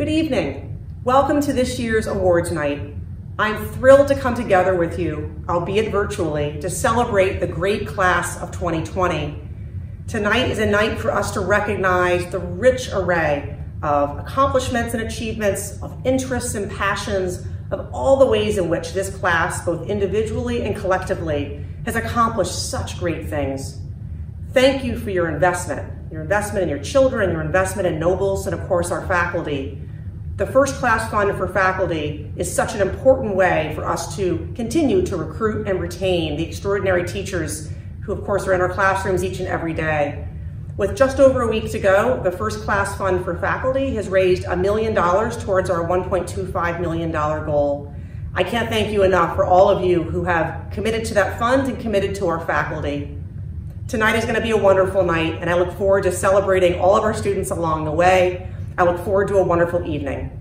Good evening. Welcome to this year's awards night. I'm thrilled to come together with you, albeit virtually, to celebrate the great class of 2020. Tonight is a night for us to recognize the rich array of accomplishments and achievements, of interests and passions, of all the ways in which this class, both individually and collectively, has accomplished such great things. Thank you for your investment in your children, your investment in Nobles, and of course our faculty. The First Class Fund for faculty is such an important way for us to continue to recruit and retain the extraordinary teachers who of course are in our classrooms each and every day. With just over a week to go, the First Class Fund for faculty has raised $1 million towards our $1.25 million goal. I can't thank you enough for all of you who have committed to that fund and committed to our faculty. Tonight is going to be a wonderful night, and I look forward to celebrating all of our students along the way. I look forward to a wonderful evening.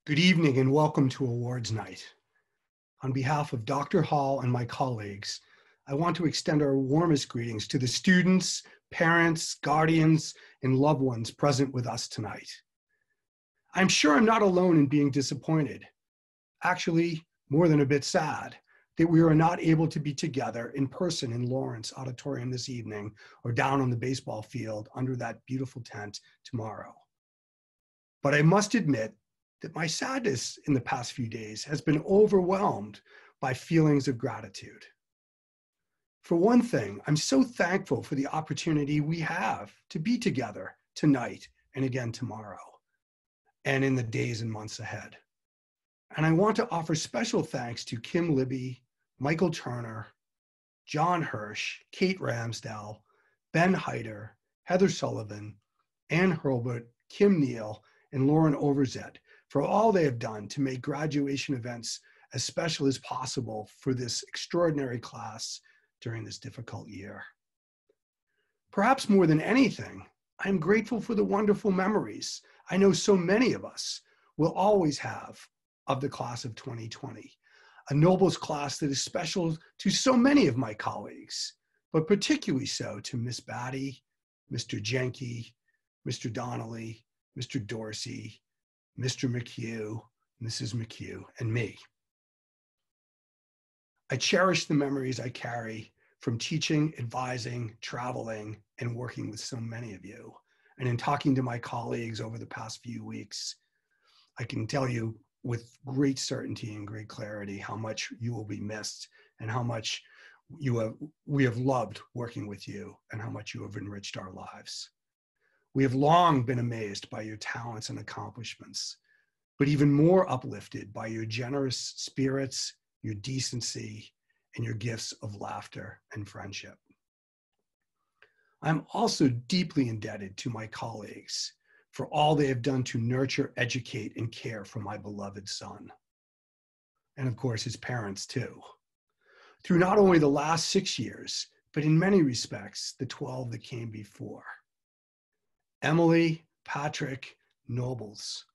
Good evening and welcome to Awards Night. On behalf of Dr. Hall and my colleagues, I want to extend our warmest greetings to the students, parents, guardians, and loved ones present with us tonight. I'm sure I'm not alone in being disappointed, actually more than a bit sad, that we are not able to be together in person in Lawrence Auditorium this evening or down on the baseball field under that beautiful tent tomorrow. But I must admit that my sadness in the past few days has been overwhelmed by feelings of gratitude. For one thing, I'm so thankful for the opportunity we have to be together tonight and again tomorrow and in the days and months ahead. And I want to offer special thanks to Kim Libby, Michael Turner, John Hirsch, Kate Ramsdell, Ben Heider, Heather Sullivan, Ann Hurlbut, Kim Neal, and Lauren Overzet for all they have done to make graduation events as special as possible for this extraordinary class during this difficult year. Perhaps more than anything, I'm grateful for the wonderful memories I know so many of us will always have of the class of 2020, a Nobles class that is special to so many of my colleagues, but particularly so to Miss Batty, Mr. Jenke, Mr. Donnelly, Mr. Dorsey, Mr. McHugh, Mrs. McHugh, and me. I cherish the memories I carry from teaching, advising, traveling, and working with so many of you. And in talking to my colleagues over the past few weeks, I can tell you with great certainty and great clarity how much you will be missed and how much we have loved working with you and how much you have enriched our lives. We have long been amazed by your talents and accomplishments, but even more uplifted by your generous spirits, your decency, and your gifts of laughter and friendship. I'm also deeply indebted to my colleagues for all they have done to nurture, educate, and care for my beloved son. And of course, his parents too. Through not only the last 6 years, but in many respects, the 12 that came before. Emily, Patrick, Nobles,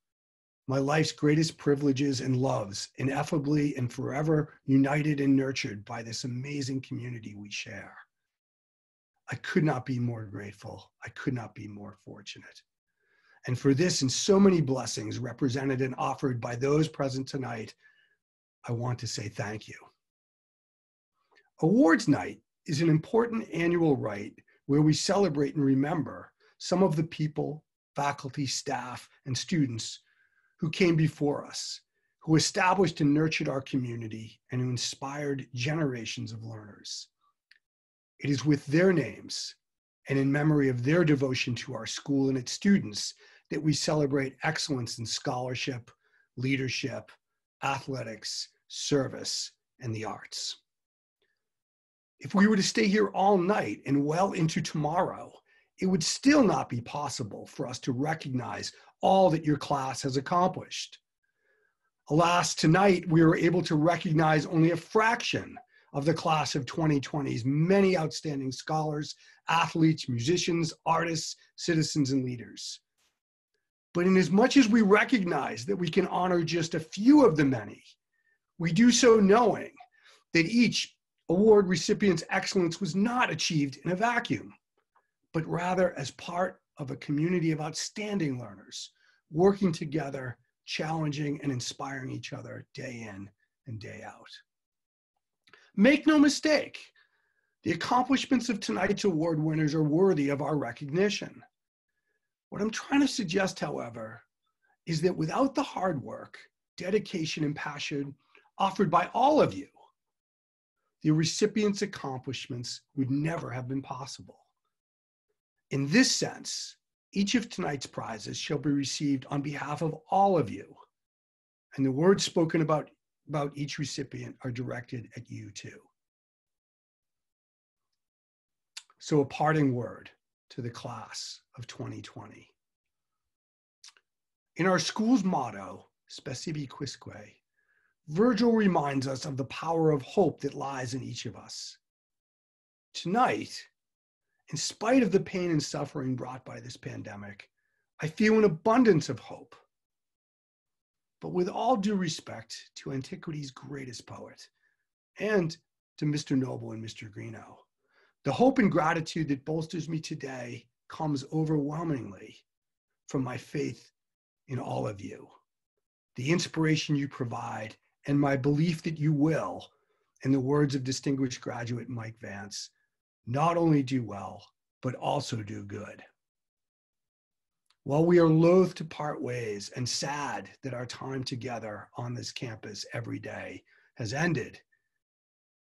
my life's greatest privileges and loves, ineffably and forever united and nurtured by this amazing community we share. I could not be more grateful. I could not be more fortunate. And for this and so many blessings represented and offered by those present tonight, I want to say thank you. Awards Night is an important annual rite where we celebrate and remember some of the people, faculty, staff, and students who came before us, who established and nurtured our community, and who inspired generations of learners. It is with their names and in memory of their devotion to our school and its students that we celebrate excellence in scholarship, leadership, athletics, service, and the arts. If we were to stay here all night and well into tomorrow, it would still not be possible for us to recognize all that your class has accomplished. Alas, tonight we were able to recognize only a fraction of the class of 2020's many outstanding scholars, athletes, musicians, artists, citizens, and leaders. But in as much as we recognize that we can honor just a few of the many, we do so knowing that each award recipient's excellence was not achieved in a vacuum, but rather as part of a community of outstanding learners, working together, challenging and inspiring each other day in and day out. Make no mistake, the accomplishments of tonight's award winners are worthy of our recognition. What I'm trying to suggest, however, is that without the hard work, dedication, and passion offered by all of you, the recipients' accomplishments would never have been possible. In this sense, each of tonight's prizes shall be received on behalf of all of you, and the words spoken about each recipient are directed at you too. So a parting word to the class of 2020. In our school's motto, Specivi Quisque, Virgil reminds us of the power of hope that lies in each of us. Tonight, in spite of the pain and suffering brought by this pandemic, I feel an abundance of hope. But with all due respect to antiquity's greatest poet and to Mr. Noble and Mr. Greeno, the hope and gratitude that bolsters me today comes overwhelmingly from my faith in all of you, the inspiration you provide, and my belief that you will, in the words of distinguished graduate Mike Vance, not only do well, but also do good. While we are loath to part ways and sad that our time together on this campus every day has ended,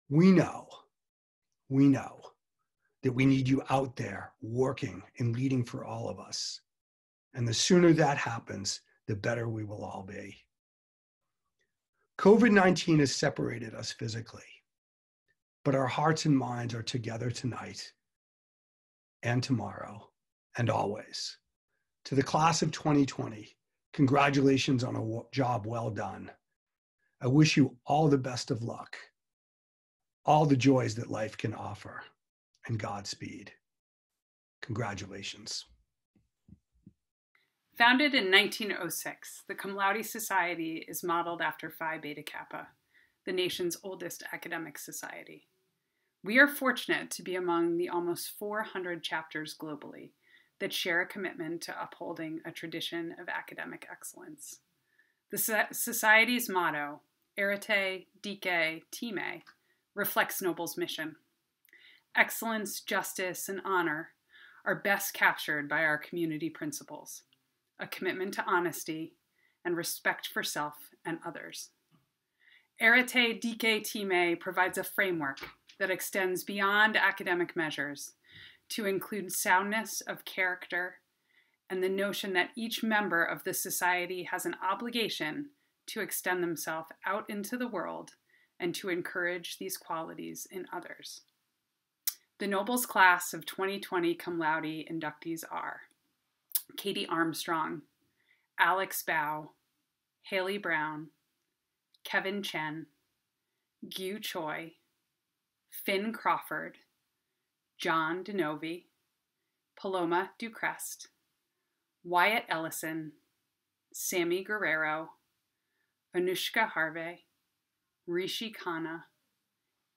we know that we need you out there working and leading for all of us. And the sooner that happens, the better we will all be. COVID-19 has separated us physically, but our hearts and minds are together tonight and tomorrow and always. To the class of 2020, congratulations on a job well done. I wish you all the best of luck, all the joys that life can offer, and Godspeed. Congratulations. Founded in 1906, the Cum Laude Society is modeled after Phi Beta Kappa, the nation's oldest academic society. We are fortunate to be among the almost 400 chapters globally that share a commitment to upholding a tradition of academic excellence. The Society's motto, Arete, Dike, Time, reflects Noble's mission. Excellence, justice, and honor are best captured by our community principles, a commitment to honesty and respect for self and others. Arete, Dike, Time provides a framework that extends beyond academic measures to include soundness of character and the notion that each member of the society has an obligation to extend themselves out into the world and to encourage these qualities in others. The Nobles class of 2020 Cum Laude inductees are Katie Armstrong, Alex Bao, Hailey Brown, Kevin Chen, Gyu Choi, Finn Crawford, John DiNovi, Paloma Ducrest, Wyatt Ellison, Sammy Guerrero, Anushka Harve, Rishi Khanna,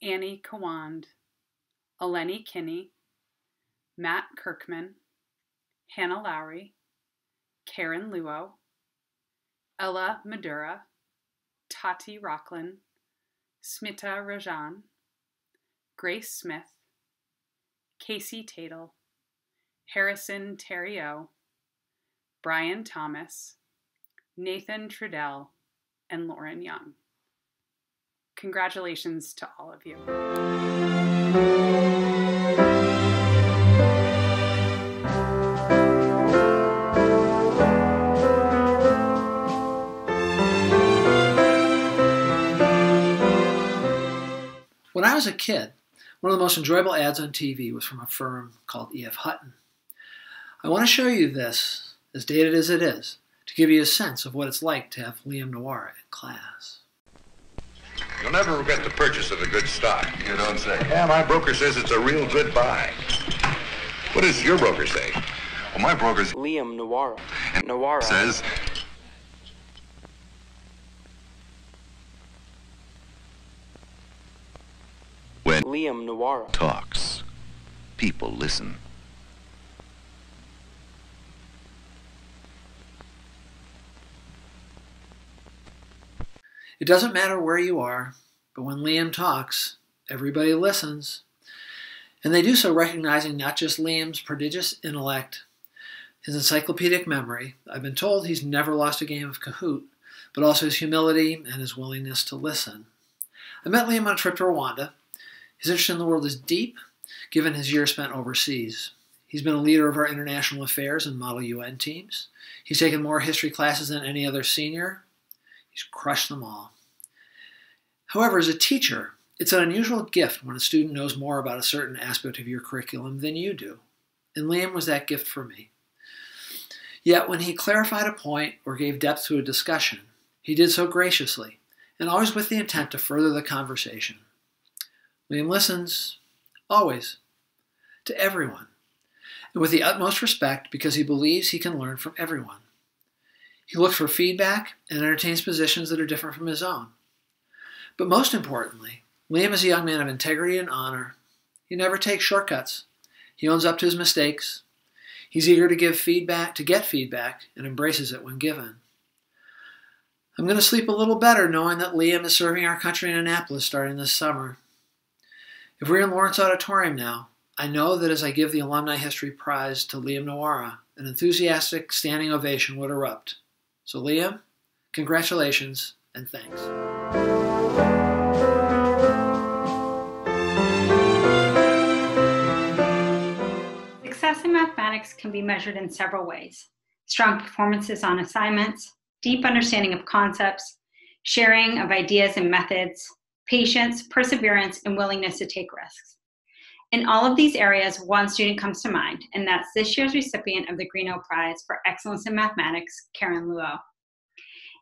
Annie Kawand, Eleni Kinney, Matt Kirkman, Hannah Lawry, Keren Luo, Ella Madura, Tati Rocklin, Smita Rajan, Grace Smith, Casey Tatel, Harrison Theriault, Bryan Thomas, Nathan Trudell, and Lauren Young. Congratulations to all of you. When I was a kid, one of the most enjoyable ads on TV was from a firm called E.F. Hutton. I want to show you this, as dated as it is, to give you a sense of what it's like to have Liam Nawara in class. You'll never regret the purchase of a good stock. You don't say. Yeah, my broker says it's a real good buy. What does your broker say? Well, my broker's Liam Nawara. And Nawara says when Liam Nawara talks, people listen. It doesn't matter where you are, but when Liam talks, everybody listens. And they do so recognizing not just Liam's prodigious intellect, his encyclopedic memory. I've been told he's never lost a game of Kahoot, but also his humility and his willingness to listen. I met Liam on a trip to Rwanda. His interest in the world is deep, given his years spent overseas. He's been a leader of our international affairs and model UN teams. He's taken more history classes than any other senior. He's crushed them all. However, as a teacher, it's an unusual gift when a student knows more about a certain aspect of your curriculum than you do. And Liam was that gift for me. Yet when he clarified a point or gave depth to a discussion, he did so graciously, and always with the intent to further the conversation. Liam listens, always, to everyone, and with the utmost respect because he believes he can learn from everyone. He looks for feedback and entertains positions that are different from his own. But most importantly, Liam is a young man of integrity and honor. He never takes shortcuts. He owns up to his mistakes. He's eager to get feedback, and embraces it when given. I'm going to sleep a little better knowing that Liam is serving our country in Annapolis starting this summer. If we're in Lawrence Auditorium now, I know that as I give the Alumni History Prize to Liam Nawara, an enthusiastic standing ovation would erupt. So Liam, congratulations and thanks. Success in mathematics can be measured in several ways. Strong performances on assignments, deep understanding of concepts, sharing of ideas and methods, patience, perseverance, and willingness to take risks. In all of these areas, one student comes to mind, and that's this year's recipient of the Greenough Prize for Excellence in Mathematics, Keren Luo.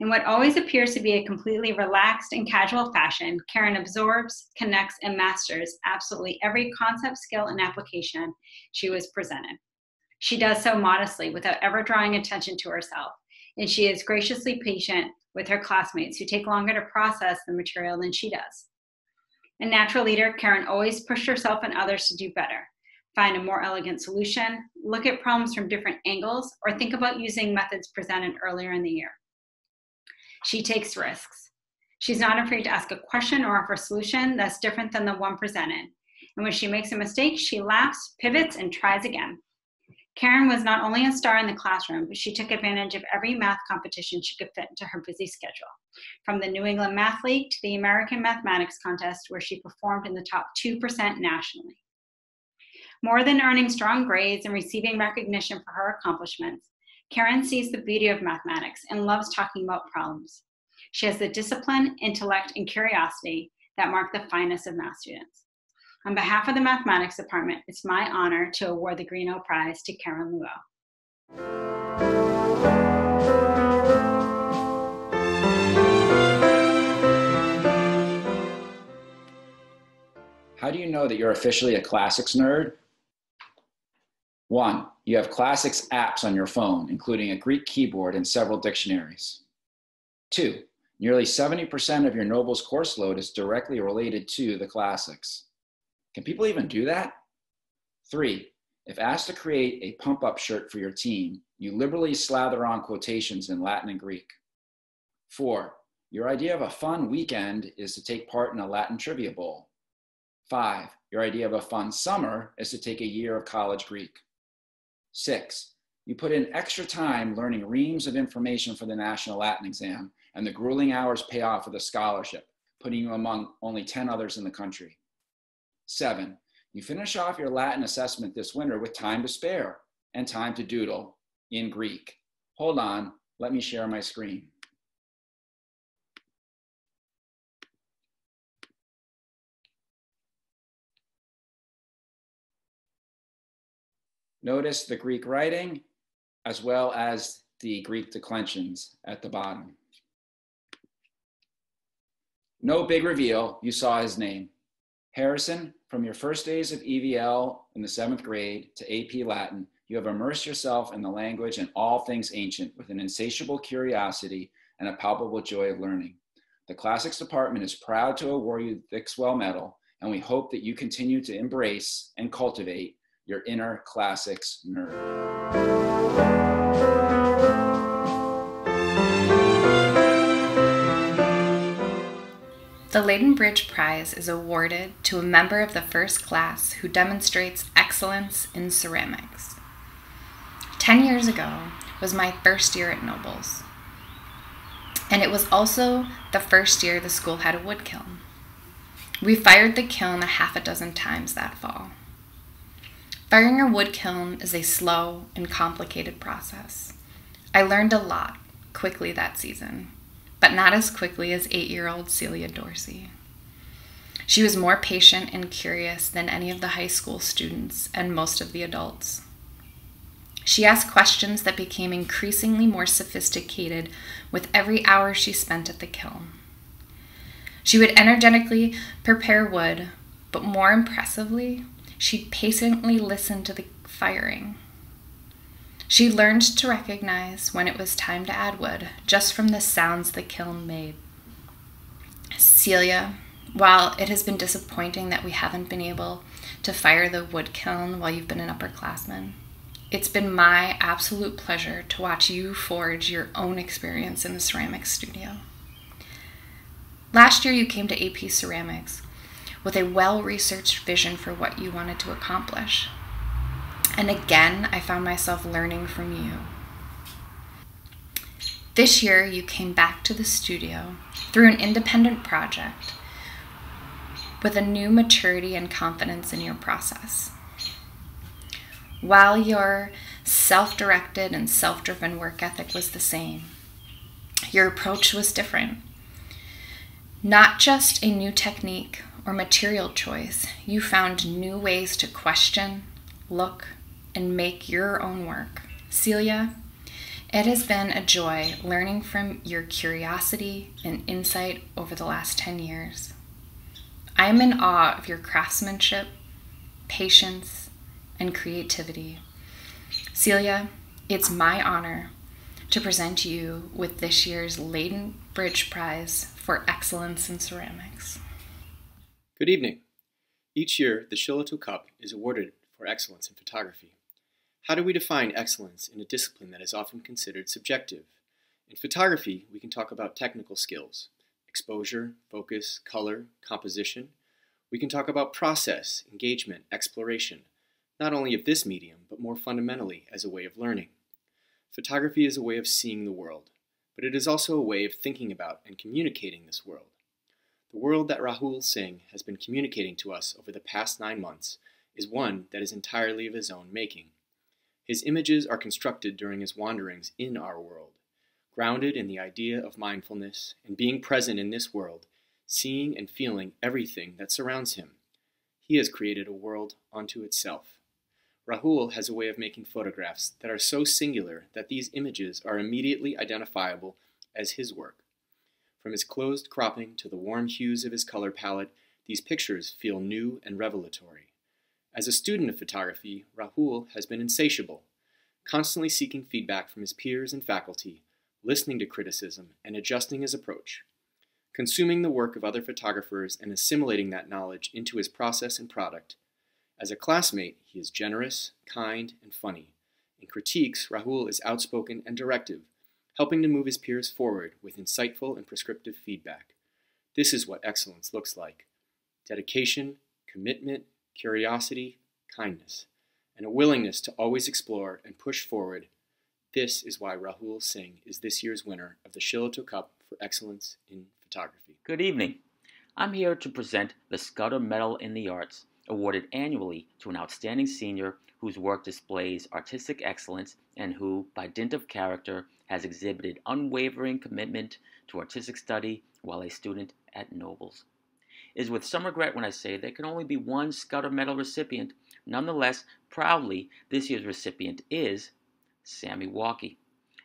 In what always appears to be a completely relaxed and casual fashion, Keren absorbs, connects, and masters absolutely every concept, skill, and application she was presented. She does so modestly without ever drawing attention to herself, and she is graciously patient with her classmates who take longer to process the material than she does. A natural leader, Keren always pushed herself and others to do better, find a more elegant solution, look at problems from different angles, or think about using methods presented earlier in the year. She takes risks. She's not afraid to ask a question or offer a solution that's different than the one presented. And when she makes a mistake, she laughs, pivots, and tries again. Keren was not only a star in the classroom, but she took advantage of every math competition she could fit into her busy schedule, from the New England Math League to the American Mathematics Contest, where she performed in the top 2% nationally. More than earning strong grades and receiving recognition for her accomplishments, Keren sees the beauty of mathematics and loves talking about problems. She has the discipline, intellect, and curiosity that mark the finest of math students. On behalf of the mathematics department, it's my honor to award the Greenough Prize to Keren Luo. How do you know that you're officially a classics nerd? 1, you have classics apps on your phone, including a Greek keyboard and several dictionaries. 2, nearly 70% of your Nobles course load is directly related to the classics. Can people even do that? 3, if asked to create a pump-up shirt for your team, you liberally slather on quotations in Latin and Greek. 4, your idea of a fun weekend is to take part in a Latin trivia bowl. 5, your idea of a fun summer is to take a year of college Greek. 6, you put in extra time learning reams of information for the National Latin exam, and the grueling hours pay off with a scholarship, putting you among only 10 others in the country. 7, you finish off your Latin assessment this winter with time to spare and time to doodle in Greek. Hold on, let me share my screen. Notice the Greek writing as well as the Greek declensions at the bottom. No big reveal, you saw his name. Harrison, from your first days of EVL in the 7th grade to AP Latin, you have immersed yourself in the language and all things ancient with an insatiable curiosity and a palpable joy of learning. The Classics Department is proud to award you the Dixwell Medal, and we hope that you continue to embrace and cultivate your inner classics nerd. The Leyden Bridge Prize is awarded to a member of the first class who demonstrates excellence in ceramics. 10 years ago was my first year at Nobles, and it was also the first year the school had a wood kiln. We fired the kiln a half a dozen times that fall. Firing a wood kiln is a slow and complicated process. I learned a lot quickly that season, but not as quickly as 8-year-old Celia Dorsey. She was more patient and curious than any of the high school students and most of the adults. She asked questions that became increasingly more sophisticated with every hour she spent at the kiln. She would energetically prepare wood, but more impressively, she'd patiently listen to the firing. She learned to recognize when it was time to add wood, just from the sounds the kiln made. Celia, while it has been disappointing that we haven't been able to fire the wood kiln while you've been an upperclassman, it's been my absolute pleasure to watch you forge your own experience in the ceramics studio. Last year you came to AP Ceramics with a well-researched vision for what you wanted to accomplish. And again, I found myself learning from you. This year you came back to the studio through an independent project with a new maturity and confidence in your process. While your self-directed and self-driven work ethic was the same, your approach was different. Not just a new technique or material choice, you found new ways to question, look, and make your own work. Celia, it has been a joy learning from your curiosity and insight over the last 10 years. I am in awe of your craftsmanship, patience, and creativity. Celia, it's my honor to present you with this year's Leyden Bridge Prize for Excellence in Ceramics. Good evening. Each year, the Theriault Cup is awarded for excellence in photography. How do we define excellence in a discipline that is often considered subjective? In photography, we can talk about technical skills, exposure, focus, color, composition. We can talk about process, engagement, exploration, not only of this medium, but more fundamentally as a way of learning. Photography is a way of seeing the world, but it is also a way of thinking about and communicating this world. The world that Rahul Singh has been communicating to us over the past 9 months is one that is entirely of his own making. His images are constructed during his wanderings in our world, grounded in the idea of mindfulness and being present in this world, seeing and feeling everything that surrounds him. He has created a world unto itself. Rahul has a way of making photographs that are so singular that these images are immediately identifiable as his work. From his closed cropping to the warm hues of his color palette, these pictures feel new and revelatory. As a student of photography, Rahul has been insatiable, constantly seeking feedback from his peers and faculty, listening to criticism, and adjusting his approach. Consuming the work of other photographers and assimilating that knowledge into his process and product. As a classmate, he is generous, kind, and funny. In critiques, Rahul is outspoken and directive, helping to move his peers forward with insightful and prescriptive feedback. This is what excellence looks like: dedication, commitment, curiosity, kindness, and a willingness to always explore and push forward. This is why Rahul Singh is this year's winner of the Theriault Cup for Excellence in Photography. Good evening. I'm here to present the Scudder Medal in the Arts, awarded annually to an outstanding senior whose work displays artistic excellence and who, by dint of character, has exhibited unwavering commitment to artistic study while a student at Nobles. It is with some regret when I say there can only be one Scudder Medal recipient. Nonetheless, proudly, this year's recipient is Sammy Walkie.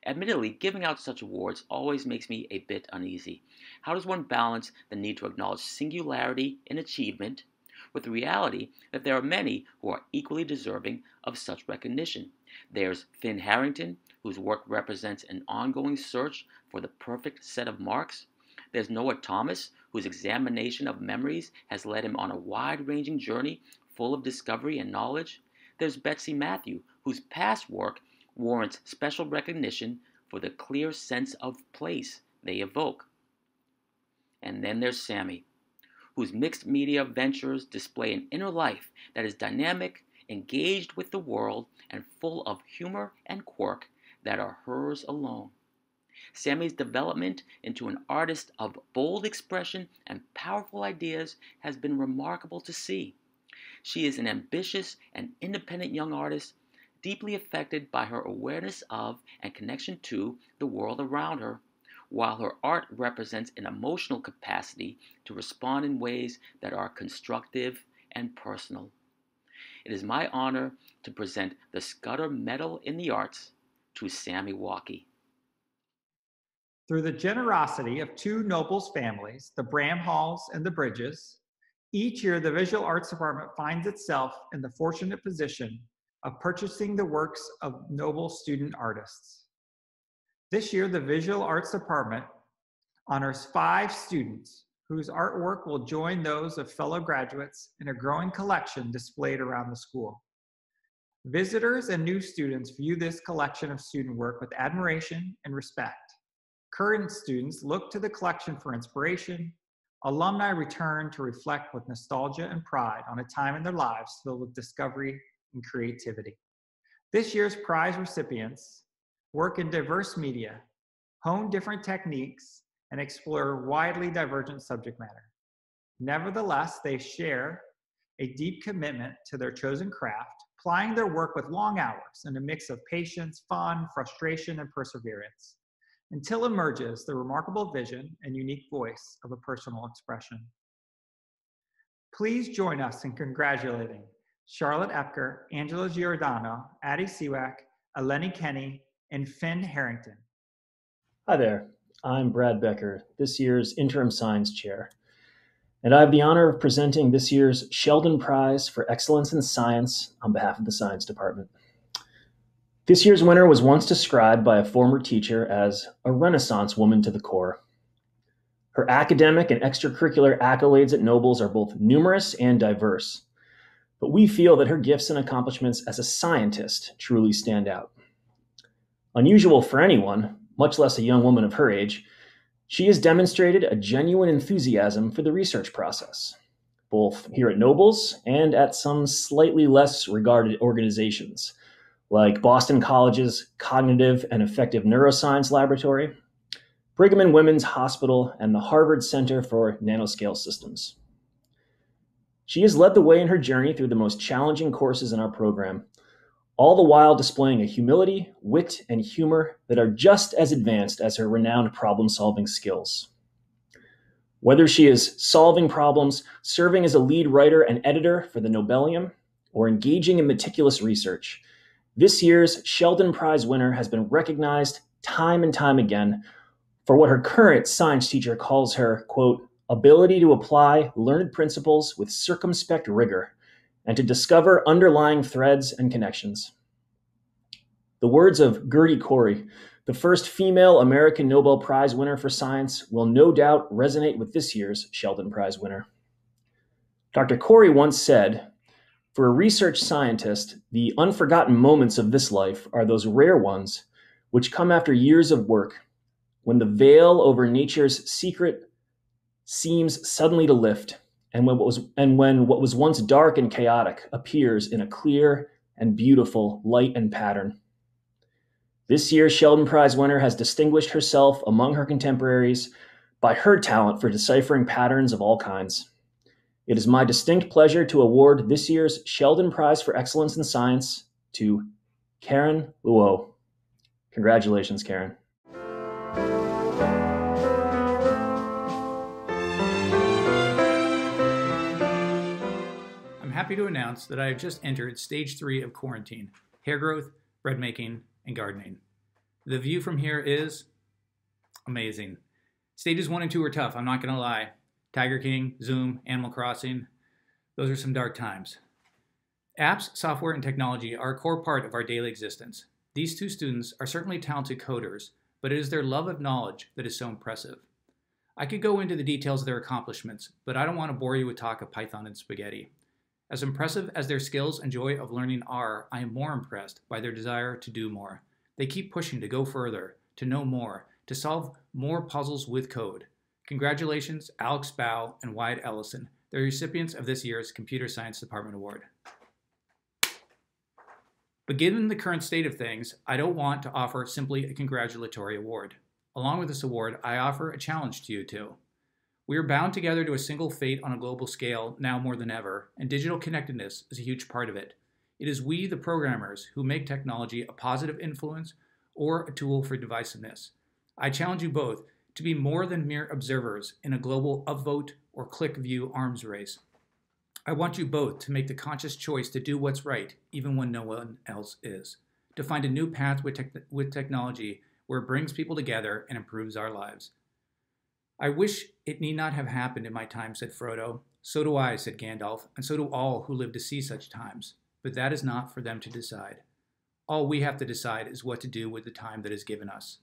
Admittedly, giving out such awards always makes me a bit uneasy. How does one balance the need to acknowledge singularity in achievement with the reality that there are many who are equally deserving of such recognition? There's Finn Harrington, whose work represents an ongoing search for the perfect set of marks. There's Noah Thomas, whose examination of memories has led him on a wide-ranging journey full of discovery and knowledge. There's Betsy Matthew, whose past work warrants special recognition for the clear sense of place they evoke. And then there's Sammy, whose mixed media ventures display an inner life that is dynamic, engaged with the world, and full of humor and quirk that are hers alone. Sammy's development into an artist of bold expression and powerful ideas has been remarkable to see. She is an ambitious and independent young artist, deeply affected by her awareness of and connection to the world around her, while her art represents an emotional capacity to respond in ways that are constructive and personal. It is my honor to present the Scudder Medal in the Arts to Sammy Walkie. Through the generosity of two Nobles families, the Bramhalls and the Bridges, each year the Visual Arts Department finds itself in the fortunate position of purchasing the works of Noble student artists. This year, the Visual Arts Department honors 5 students whose artwork will join those of fellow graduates in a growing collection displayed around the school. Visitors and new students view this collection of student work with admiration and respect. Current students look to the collection for inspiration. Alumni return to reflect with nostalgia and pride on a time in their lives filled with discovery and creativity. This year's prize recipients work in diverse media, hone different techniques, and explore widely divergent subject matter. Nevertheless, they share a deep commitment to their chosen craft, plying their work with long hours in a mix of patience, fun, frustration, and perseverance, until emerges the remarkable vision and unique voice of a personal expression. Please join us in congratulating Charlotte Epker, Angela Giordano, Addie Siwak, Eleni Kinney, and Finn Harrington. Hi there, I'm Brad Becker, this year's Interim Science Chair, and I have the honor of presenting this year's Sheldon Prize for Excellence in Science on behalf of the Science Department. This year's winner was once described by a former teacher as a Renaissance woman to the core. Her academic and extracurricular accolades at Nobles are both numerous and diverse, but we feel that her gifts and accomplishments as a scientist truly stand out. Unusual for anyone, much less a young woman of her age, she has demonstrated a genuine enthusiasm for the research process, both here at Nobles and at some slightly less regarded organizations, like Boston College's Cognitive and Affective Neuroscience Laboratory, Brigham and Women's Hospital, and the Harvard Center for Nanoscale Systems. She has led the way in her journey through the most challenging courses in our program, all the while displaying a humility, wit, and humor that are just as advanced as her renowned problem-solving skills. Whether she is solving problems, serving as a lead writer and editor for the Nobelium, or engaging in meticulous research, this year's Sheldon Prize winner has been recognized time and time again for what her current science teacher calls her, quote, ability to apply learned principles with circumspect rigor and to discover underlying threads and connections. The words of Gertie Corey, the first female American Nobel Prize winner for science, will no doubt resonate with this year's Sheldon Prize winner. Dr. Corey once said, "For a research scientist, the unforgotten moments of this life are those rare ones which come after years of work, when the veil over nature's secret seems suddenly to lift, and when what was once dark and chaotic appears in a clear and beautiful light and pattern." This year's Sheldon Prize winner has distinguished herself among her contemporaries by her talent for deciphering patterns of all kinds. It is my distinct pleasure to award this year's Sheldon Prize for Excellence in Science to Keren Luo. Congratulations, Keren. I'm happy to announce that I have just entered stage 3 of quarantine: hair growth, bread making, and gardening. The view from here is amazing. Stages 1 and 2 were tough, I'm not gonna lie. Tiger King, Zoom, Animal Crossing, those are some dark times. Apps, software, and technology are a core part of our daily existence. These two students are certainly talented coders, but it is their love of knowledge that is so impressive. I could go into the details of their accomplishments, but I don't want to bore you with talk of Python and spaghetti. As impressive as their skills and joy of learning are, I am more impressed by their desire to do more. They keep pushing to go further, to know more, to solve more puzzles with code. Congratulations, Alex Bow and Wyatt Ellison, the recipients of this year's Computer Science Department Award. But given the current state of things, I don't want to offer simply a congratulatory award. Along with this award, I offer a challenge to you two. We are bound together to a single fate on a global scale now more than ever, and digital connectedness is a huge part of it. It is we, the programmers, who make technology a positive influence or a tool for divisiveness. I challenge you both to be more than mere observers in a global upvote or click view arms race. I want you both to make the conscious choice to do what's right, even when no one else is. To find a new path with technology where it brings people together and improves our lives. I wish it need not have happened in my time, said Frodo. So do I, said Gandalf, and so do all who live to see such times. But that is not for them to decide. All we have to decide is what to do with the time that is given us.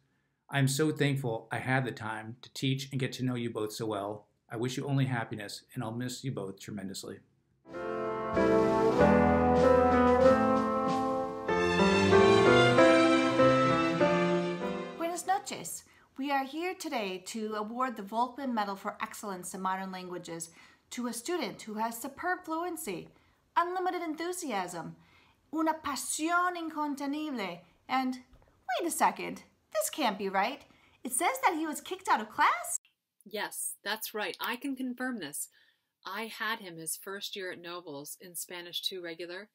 I am so thankful I had the time to teach and get to know you both so well. I wish you only happiness, and I'll miss you both tremendously. Buenas noches. We are here today to award the Volkmann Medal for Excellence in Modern Languages to a student who has superb fluency, unlimited enthusiasm, una pasión incontenible, and wait a second, this can't be right. It says that he was kicked out of class? Yes, that's right. I can confirm this. I had him his first year at Nobles in Spanish 2 regular,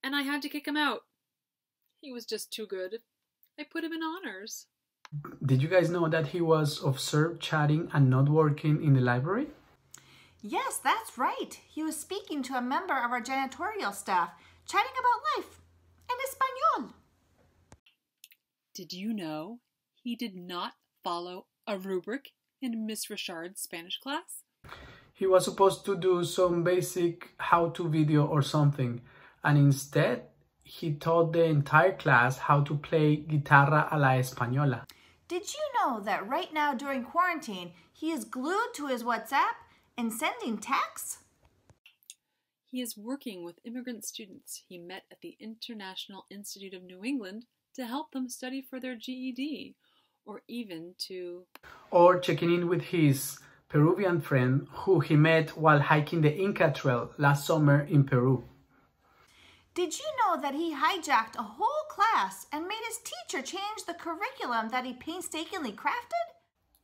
and I had to kick him out. He was just too good. I put him in honors. Did you guys know that he was observed chatting and not working in the library? Yes, that's right. He was speaking to a member of our janitorial staff, chatting about life in Espanol. Did you know he did not follow a rubric in Miss Richard's Spanish class? He was supposed to do some basic how-to video or something, and instead he taught the entire class how to play guitarra a la española. Did you know that right now during quarantine, he is glued to his WhatsApp and sending texts? He is working with immigrant students he met at the International Institute of New England to help them study for their GED, or even to... Or checking in with his Peruvian friend who he met while hiking the Inca Trail last summer in Peru. Did you know that he hijacked a whole class and made his teacher change the curriculum that he painstakingly crafted?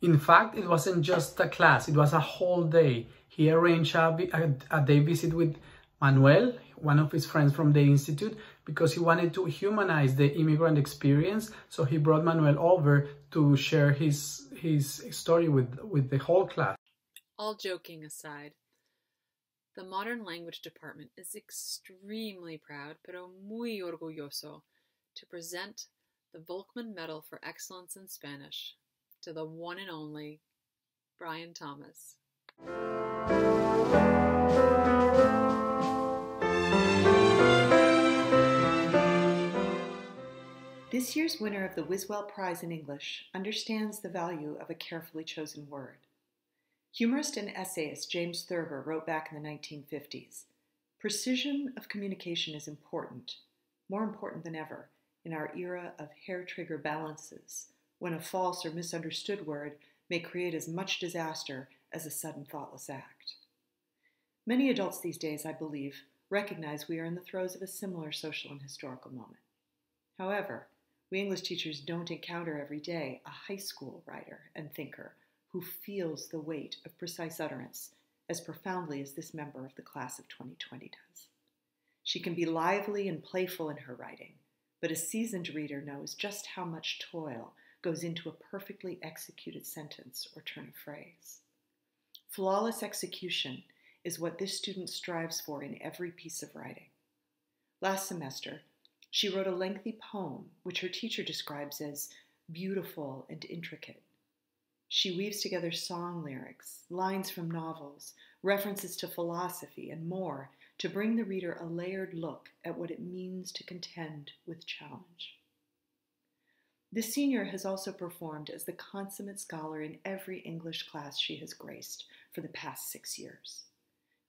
In fact, it wasn't just a class, it was a whole day. He arranged a day visit with Manuel, one of his friends from the Institute, because he wanted to humanize the immigrant experience. So he brought Manuel over to share his story with the whole class. All joking aside, the Modern Language Department is extremely proud, pero muy orgulloso, to present the Volkmann Medal for Excellence in Spanish to the one and only Bryan Thomas. This year's winner of the Wiswell Prize in English understands the value of a carefully chosen word. Humorist and essayist James Thurber wrote back in the 1950s, "Precision of communication is important, more important than ever, in our era of hair-trigger balances, when a false or misunderstood word may create as much disaster as a sudden thoughtless act." Many adults these days, I believe, recognize we are in the throes of a similar social and historical moment. However, we English teachers don't encounter every day a high school writer and thinker who feels the weight of precise utterance as profoundly as this member of the class of 2020 does. She can be lively and playful in her writing, but a seasoned reader knows just how much toil goes into a perfectly executed sentence or turn of phrase. Flawless execution is what this student strives for in every piece of writing. Last semester, she wrote a lengthy poem which her teacher describes as beautiful and intricate. She weaves together song lyrics, lines from novels, references to philosophy, and more to bring the reader a layered look at what it means to contend with challenge. This senior has also performed as the consummate scholar in every English class she has graced for the past 6 years.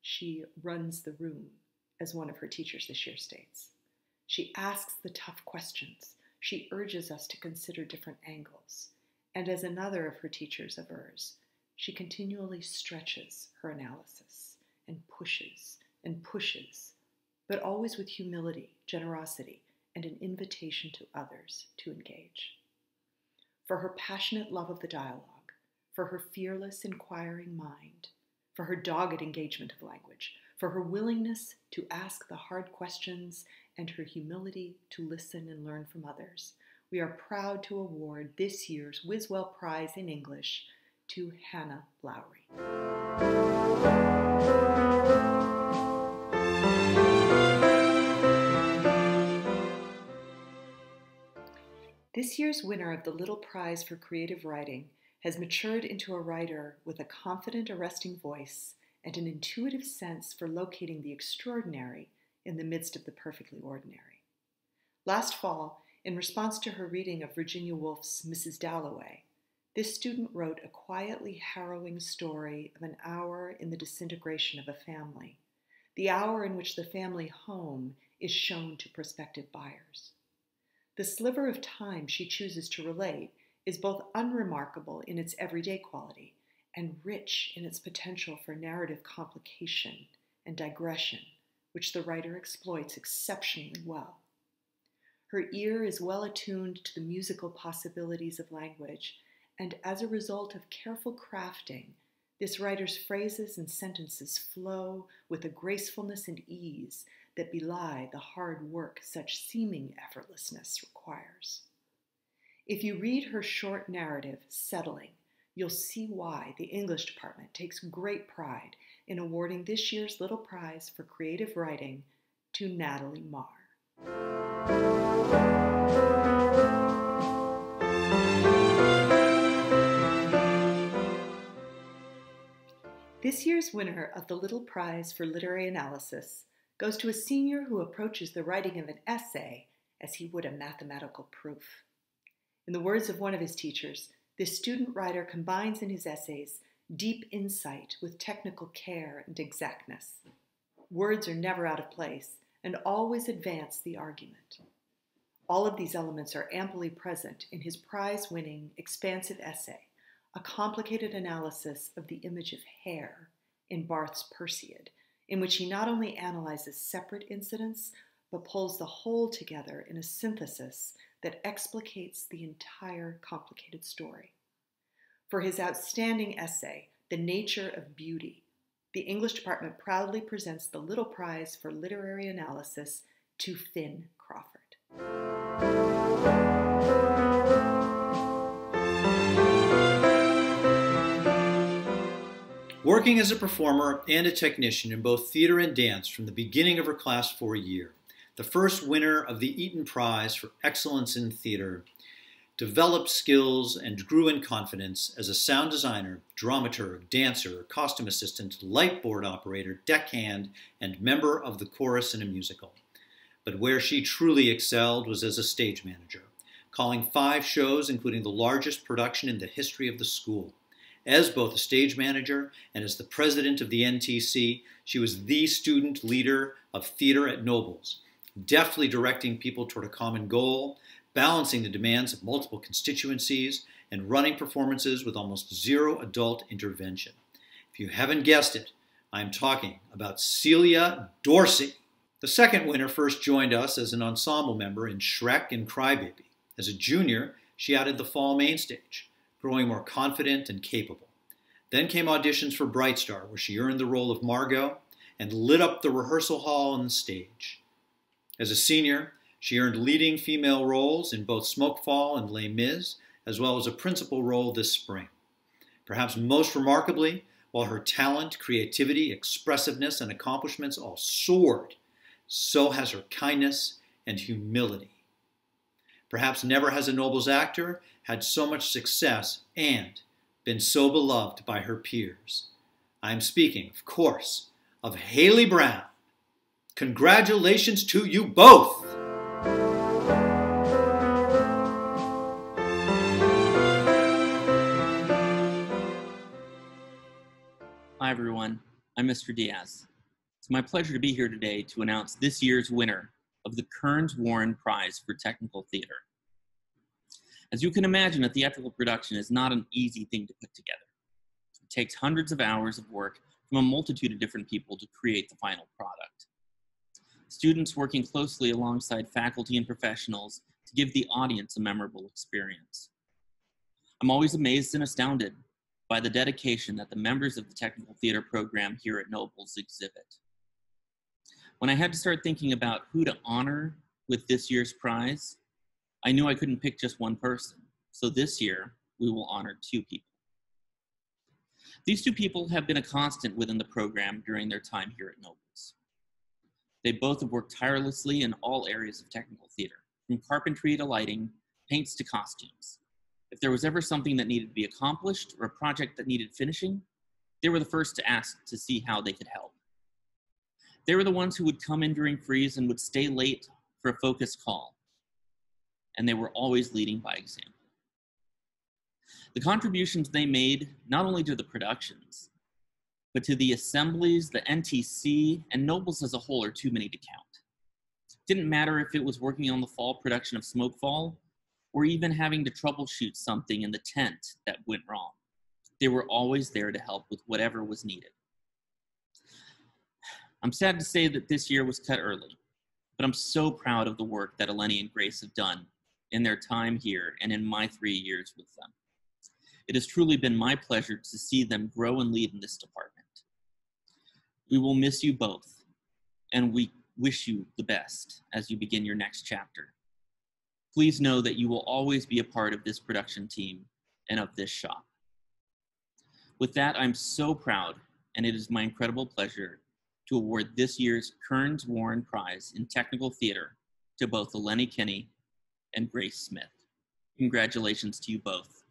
She runs the room, as one of her teachers this year states. She asks the tough questions. She urges us to consider different angles. And as another of her teachers avers, she continually stretches her analysis and pushes, but always with humility, generosity, and an invitation to others to engage. For her passionate love of the dialogue, for her fearless, inquiring mind, for her dogged engagement of language, for her willingness to ask the hard questions, and her humility to listen and learn from others, we are proud to award this year's Wiswell Prize in English to Hannah Lawry. This year's winner of the Little Prize for Creative Writing has matured into a writer with a confident, arresting voice and an intuitive sense for locating the extraordinary in the midst of the perfectly ordinary. Last fall, in response to her reading of Virginia Woolf's Mrs. Dalloway, this student wrote a quietly harrowing story of an hour in the disintegration of a family, the hour in which the family home is shown to prospective buyers. The sliver of time she chooses to relate is both unremarkable in its everyday quality and rich in its potential for narrative complication and digression, which the writer exploits exceptionally well. Her ear is well attuned to the musical possibilities of language, and as a result of careful crafting, this writer's phrases and sentences flow with a gracefulness and ease that belie the hard work such seeming effortlessness requires. If you read her short narrative, Settling, you'll see why the English department takes great pride in awarding this year's Little Prize for Creative Writing to Natalie Maher. This year's winner of the Little Prize for Literary Analysis goes to a senior who approaches the writing of an essay as he would a mathematical proof. In the words of one of his teachers, this student writer combines in his essays deep insight with technical care and exactness. Words are never out of place and always advance the argument. All of these elements are amply present in his prize-winning, expansive essay, a complicated analysis of the image of hair in Barth's Perseid, in which he not only analyzes separate incidents, but pulls the whole together in a synthesis that explicates the entire complicated story. For his outstanding essay, The Nature of Beauty, the English department proudly presents the Little Prize for Literary Analysis to Finn Crawford. Working as a performer and a technician in both theater and dance from the beginning of her Class 4 year, the first winner of the Eaton Prize for Excellence in Theater developed skills and grew in confidence as a sound designer, dramaturg, dancer, costume assistant, light board operator, deckhand, and member of the chorus in a musical. But where she truly excelled was as a stage manager, calling 5 shows, including the largest production in the history of the school. As both a stage manager and as the president of the NTC, she was the student leader of theater at Nobles, deftly directing people toward a common goal, balancing the demands of multiple constituencies, and running performances with almost zero adult intervention. If you haven't guessed it, I'm talking about Celia Dorsey. The second winner first joined us as an ensemble member in Shrek and Crybaby. As a junior, she added the fall main stage, growing more confident and capable. Then came auditions for Bright Star, where she earned the role of Margot and lit up the rehearsal hall and the stage. As a senior, she earned leading female roles in both Smokefall and Les Mis, as well as a principal role this spring. Perhaps most remarkably, while her talent, creativity, expressiveness, and accomplishments all soared, so has her kindness and humility. Perhaps never has a Nobles actor had so much success and been so beloved by her peers. I'm speaking, of course, of Hailey Brown. Congratulations to you both! Hi everyone, I'm Mr. Diaz. It's my pleasure to be here today to announce this year's winner of the Kearns-Warren Prize for Technical Theater. As you can imagine, a theatrical production is not an easy thing to put together. takes hundreds of hours of work from a multitude of different people to create the final product. Students working closely alongside faculty and professionals to give the audience a memorable experience. I'm always amazed and astounded by the dedication that the members of the technical theater program here at Nobles exhibit. When I had to start thinking about who to honor with this year's prize, I knew I couldn't pick just one person. So this year, we will honor two people. These two people have been a constant within the program during their time here at Nobles. They both have worked tirelessly in all areas of technical theater, from carpentry to lighting, paints to costumes. If there was ever something that needed to be accomplished or a project that needed finishing, they were the first to ask to see how they could help. They were the ones who would come in during freeze and would stay late for a focus call. And they were always leading by example. The contributions they made, not only to the productions, but to the assemblies, the NTC, and Nobles as a whole are too many to count. It didn't matter if it was working on the fall production of Smokefall, or even having to troubleshoot something in the tent that went wrong. They were always there to help with whatever was needed. I'm sad to say that this year was cut early, but I'm so proud of the work that Eleni and Grace have done in their time here and in my 3 years with them. It has truly been my pleasure to see them grow and lead in this department. We will miss you both, and we wish you the best as you begin your next chapter. Please know that you will always be a part of this production team and of this shop. With that, I'm so proud, and it is my incredible pleasure to award this year's Kearns Warren Prize in Technical Theater to both Eleni Kinney and Grace Smith. Congratulations to you both.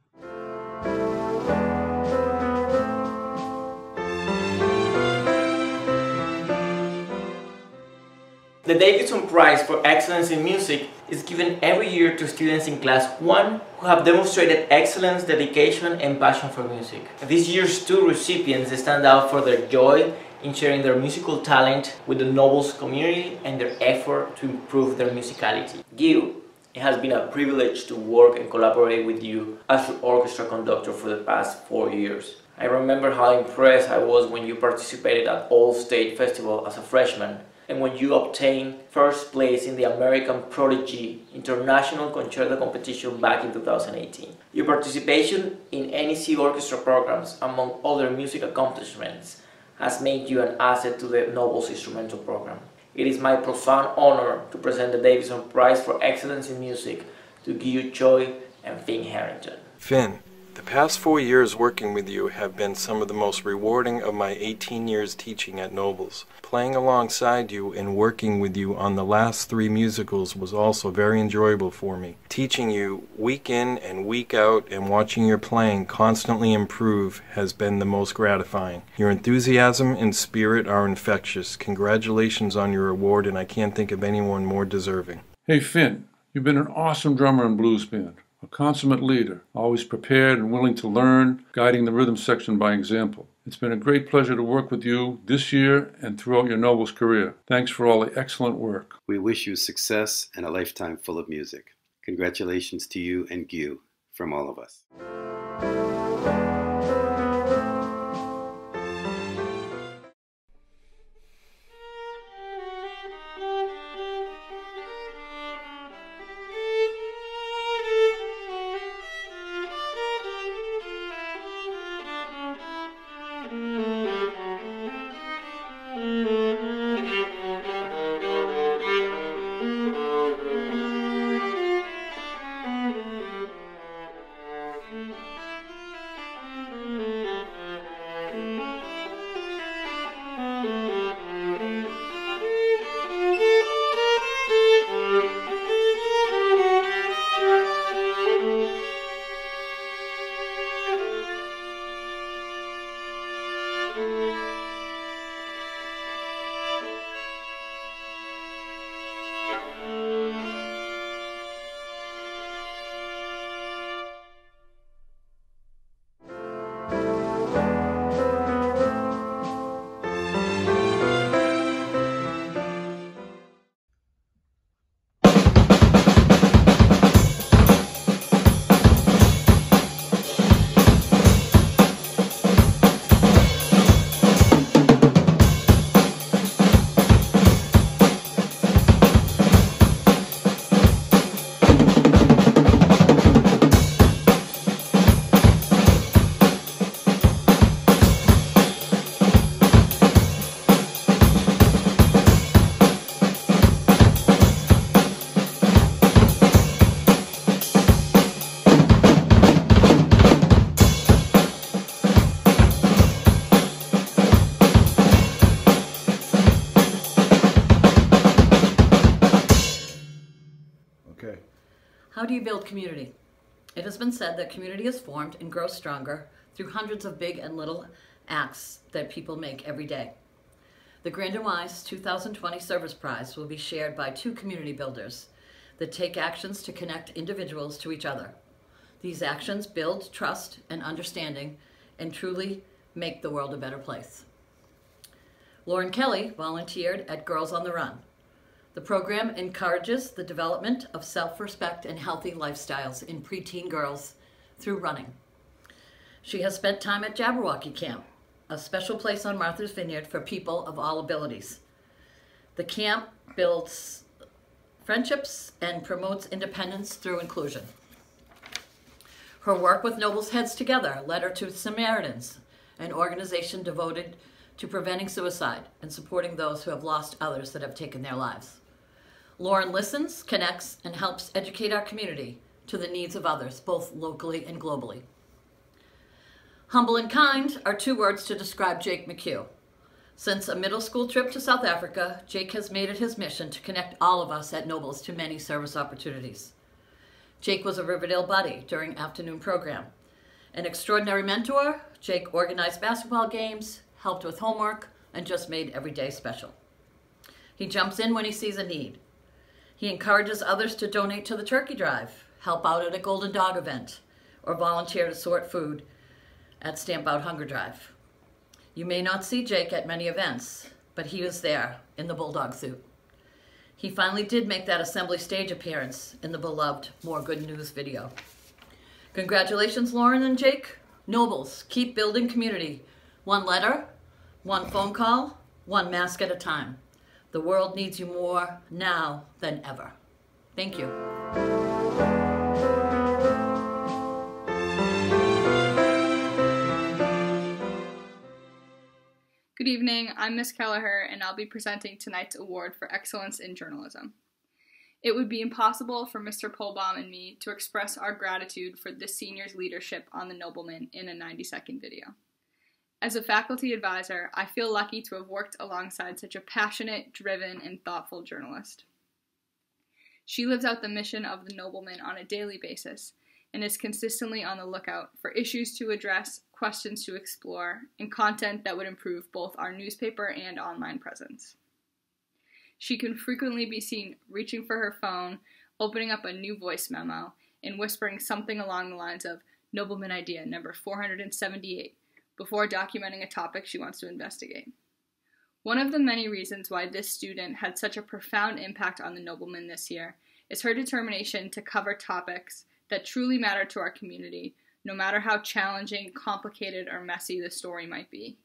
The Davidson Prize for Excellence in Music is given every year to students in Class 1 who have demonstrated excellence, dedication, and passion for music. This year's two recipients stand out for their joy in sharing their musical talent with the Nobles community and their effort to improve their musicality. Gil, it has been a privilege to work and collaborate with you as your orchestra conductor for the past 4 years. I remember how impressed I was when you participated at All State Festival as a freshman, and when you obtained first place in the American Prodigy International Concerto Competition back in 2018. Your participation in NEC orchestra programs, among other music accomplishments, has made you an asset to the Nobles Instrumental Program. It is my profound honor to present the Davidson Prize for Excellence in Music to Giu Choi and Finn Harrington. Finn, the past 4 years working with you have been some of the most rewarding of my 18 years teaching at Nobles. Playing alongside you and working with you on the last 3 musicals was also very enjoyable for me. Teaching you week in and week out and watching your playing constantly improve has been the most gratifying. Your enthusiasm and spirit are infectious. Congratulations on your award, and I can't think of anyone more deserving. Hey Finn, you've been an awesome drummer and blues band. A consummate leader, always prepared and willing to learn, guiding the rhythm section by example. It's been a great pleasure to work with you this year and throughout your Nobles career. Thanks for all the excellent work. We wish you success and a lifetime full of music. Congratulations to you and Giu from all of us. How do you build community? It has been said that community is formed and grows stronger through hundreds of big and little acts that people make every day. The Grand and Wise 2020 Service Prize will be shared by 2 community builders that take actions to connect individuals to each other. These actions build trust and understanding and truly make the world a better place. Lauren Kelley volunteered at Girls on the Run. The program encourages the development of self-respect and healthy lifestyles in preteen girls through running. She has spent time at Jabberwocky Camp, a special place on Martha's Vineyard for people of all abilities. The camp builds friendships and promotes independence through inclusion. Her work with Nobles Heads Together led her to Samaritans, an organization devoted to preventing suicide and supporting those who have lost others that have taken their lives. Lauren listens, connects, and helps educate our community to the needs of others, both locally and globally. Humble and kind are 2 words to describe Jake McHugh. Since a middle school trip to South Africa, Jake has made it his mission to connect all of us at Nobles to many service opportunities. Jake was a Riverdale buddy during afternoon program. An extraordinary mentor, Jake organized basketball games, helped with homework, and just made every day special. He jumps in when he sees a need. He encourages others to donate to the turkey drive, help out at a Golden Dog event, or volunteer to sort food at Stamp Out Hunger Drive. You may not see Jake at many events, but he was there in the bulldog suit. He finally did make that assembly stage appearance in the beloved More Good News video. Congratulations, Lauren and Jake. Nobles, keep building community. 1 letter, 1 phone call, 1 mask at a time. The world needs you more now than ever. Thank you. Good evening, I'm Ms. Kelleher, and I'll be presenting tonight's award for excellence in journalism. It would be impossible for Mr. Polbaum and me to express our gratitude for this senior's leadership on the Nobleman in a 90-second video. As a faculty advisor, I feel lucky to have worked alongside such a passionate, driven, and thoughtful journalist. She lives out the mission of the Nobleman on a daily basis and is consistently on the lookout for issues to address, questions to explore, and content that would improve both our newspaper and online presence. She can frequently be seen reaching for her phone, opening up a new voice memo, and whispering something along the lines of Nobleman idea number 478 before documenting a topic she wants to investigate. One of the many reasons why this student had such a profound impact on the Nobleman this year is her determination to cover topics that truly matter to our community, no matter how challenging, complicated, or messy the story might be.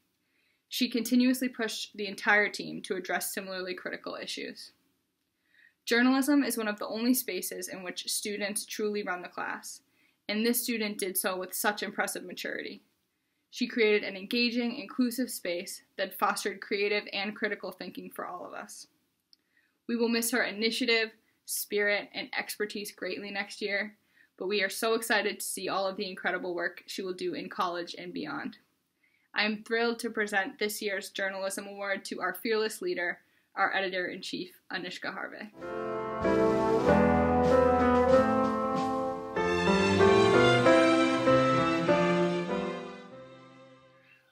She continuously pushed the entire team to address similarly critical issues. Journalism is one of the only spaces in which students truly run the class, and this student did so with such impressive maturity. She created an engaging, inclusive space that fostered creative and critical thinking for all of us. We will miss her initiative, spirit, and expertise greatly next year, but we are so excited to see all of the incredible work she will do in college and beyond. I am thrilled to present this year's Journalism Award to our fearless leader, our Editor-in-Chief, Anushka Harve.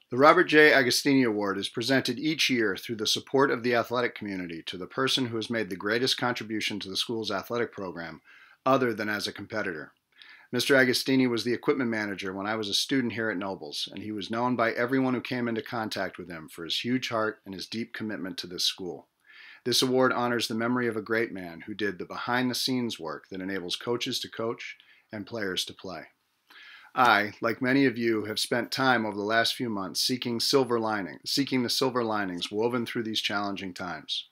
The Robert J. Agostini Award is presented each year through the support of the athletic community to the person who has made the greatest contribution to the school's athletic program, other than as a competitor. Mr. Agostini was the equipment manager when I was a student here at Nobles, and he was known by everyone who came into contact with him for his huge heart and his deep commitment to this school. This award honors the memory of a great man who did the behind-the-scenes work that enables coaches to coach and players to play. I, like many of you, have spent time over the last few months seeking the silver linings woven through these challenging times.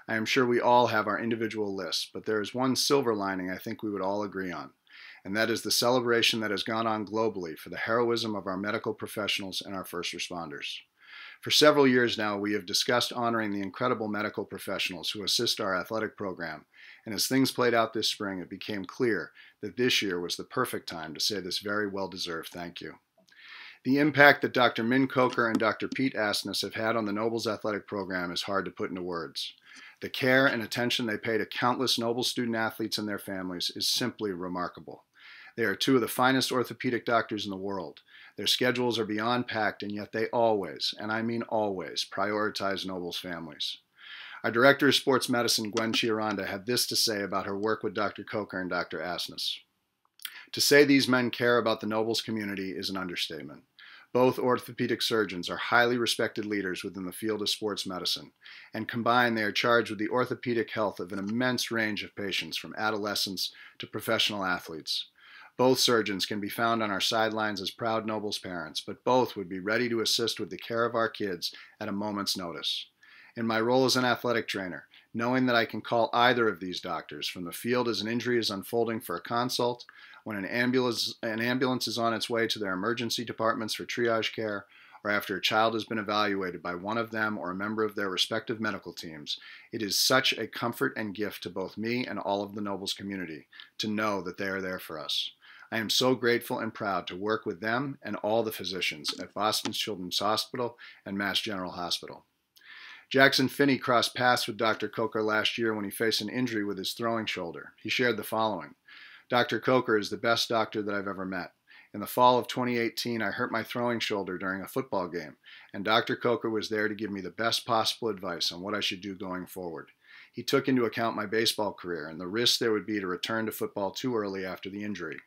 I am sure we all have our individual lists, but there is one silver lining I think we would all agree on, and that is the celebration that has gone on globally for the heroism of our medical professionals and our first responders. For several years now, we have discussed honoring the incredible medical professionals who assist our athletic program, and as things played out this spring, it became clear that this year was the perfect time to say this very well-deserved thank you. The impact that Dr. Min Kocher and Dr. Pete Asnis have had on the Nobles athletic program is hard to put into words. The care and attention they pay to countless Nobles student athletes and their families is simply remarkable. They are two of the finest orthopedic doctors in the world. Their schedules are beyond packed, and yet they always, and I mean always, prioritize Nobles families. Our Director of Sports Medicine, Gwen Chiaranda, had this to say about her work with Dr. Kocher and Dr. Asnis. To say these men care about the Nobles community is an understatement. Both orthopedic surgeons are highly respected leaders within the field of sports medicine, and combined they are charged with the orthopedic health of an immense range of patients from adolescents to professional athletes. Both surgeons can be found on our sidelines as proud Nobles parents, but both would be ready to assist with the care of our kids at a moment's notice. In my role as an athletic trainer, knowing that I can call either of these doctors from the field as an injury is unfolding for a consult, when an ambulance is on its way to their emergency departments for triage care, or after a child has been evaluated by one of them or a member of their respective medical teams, it is such a comfort and gift to both me and all of the Nobles community to know that they are there for us. I am so grateful and proud to work with them and all the physicians at Boston Children's Hospital and Mass General Hospital. Jackson Finney crossed paths with Dr. Kocher last year when he faced an injury with his throwing shoulder. He shared the following. Dr. Kocher is the best doctor that I've ever met. In the fall of 2018, I hurt my throwing shoulder during a football game, and Dr. Kocher was there to give me the best possible advice on what I should do going forward. He took into account my baseball career and the risks there would be to return to football too early after the injury.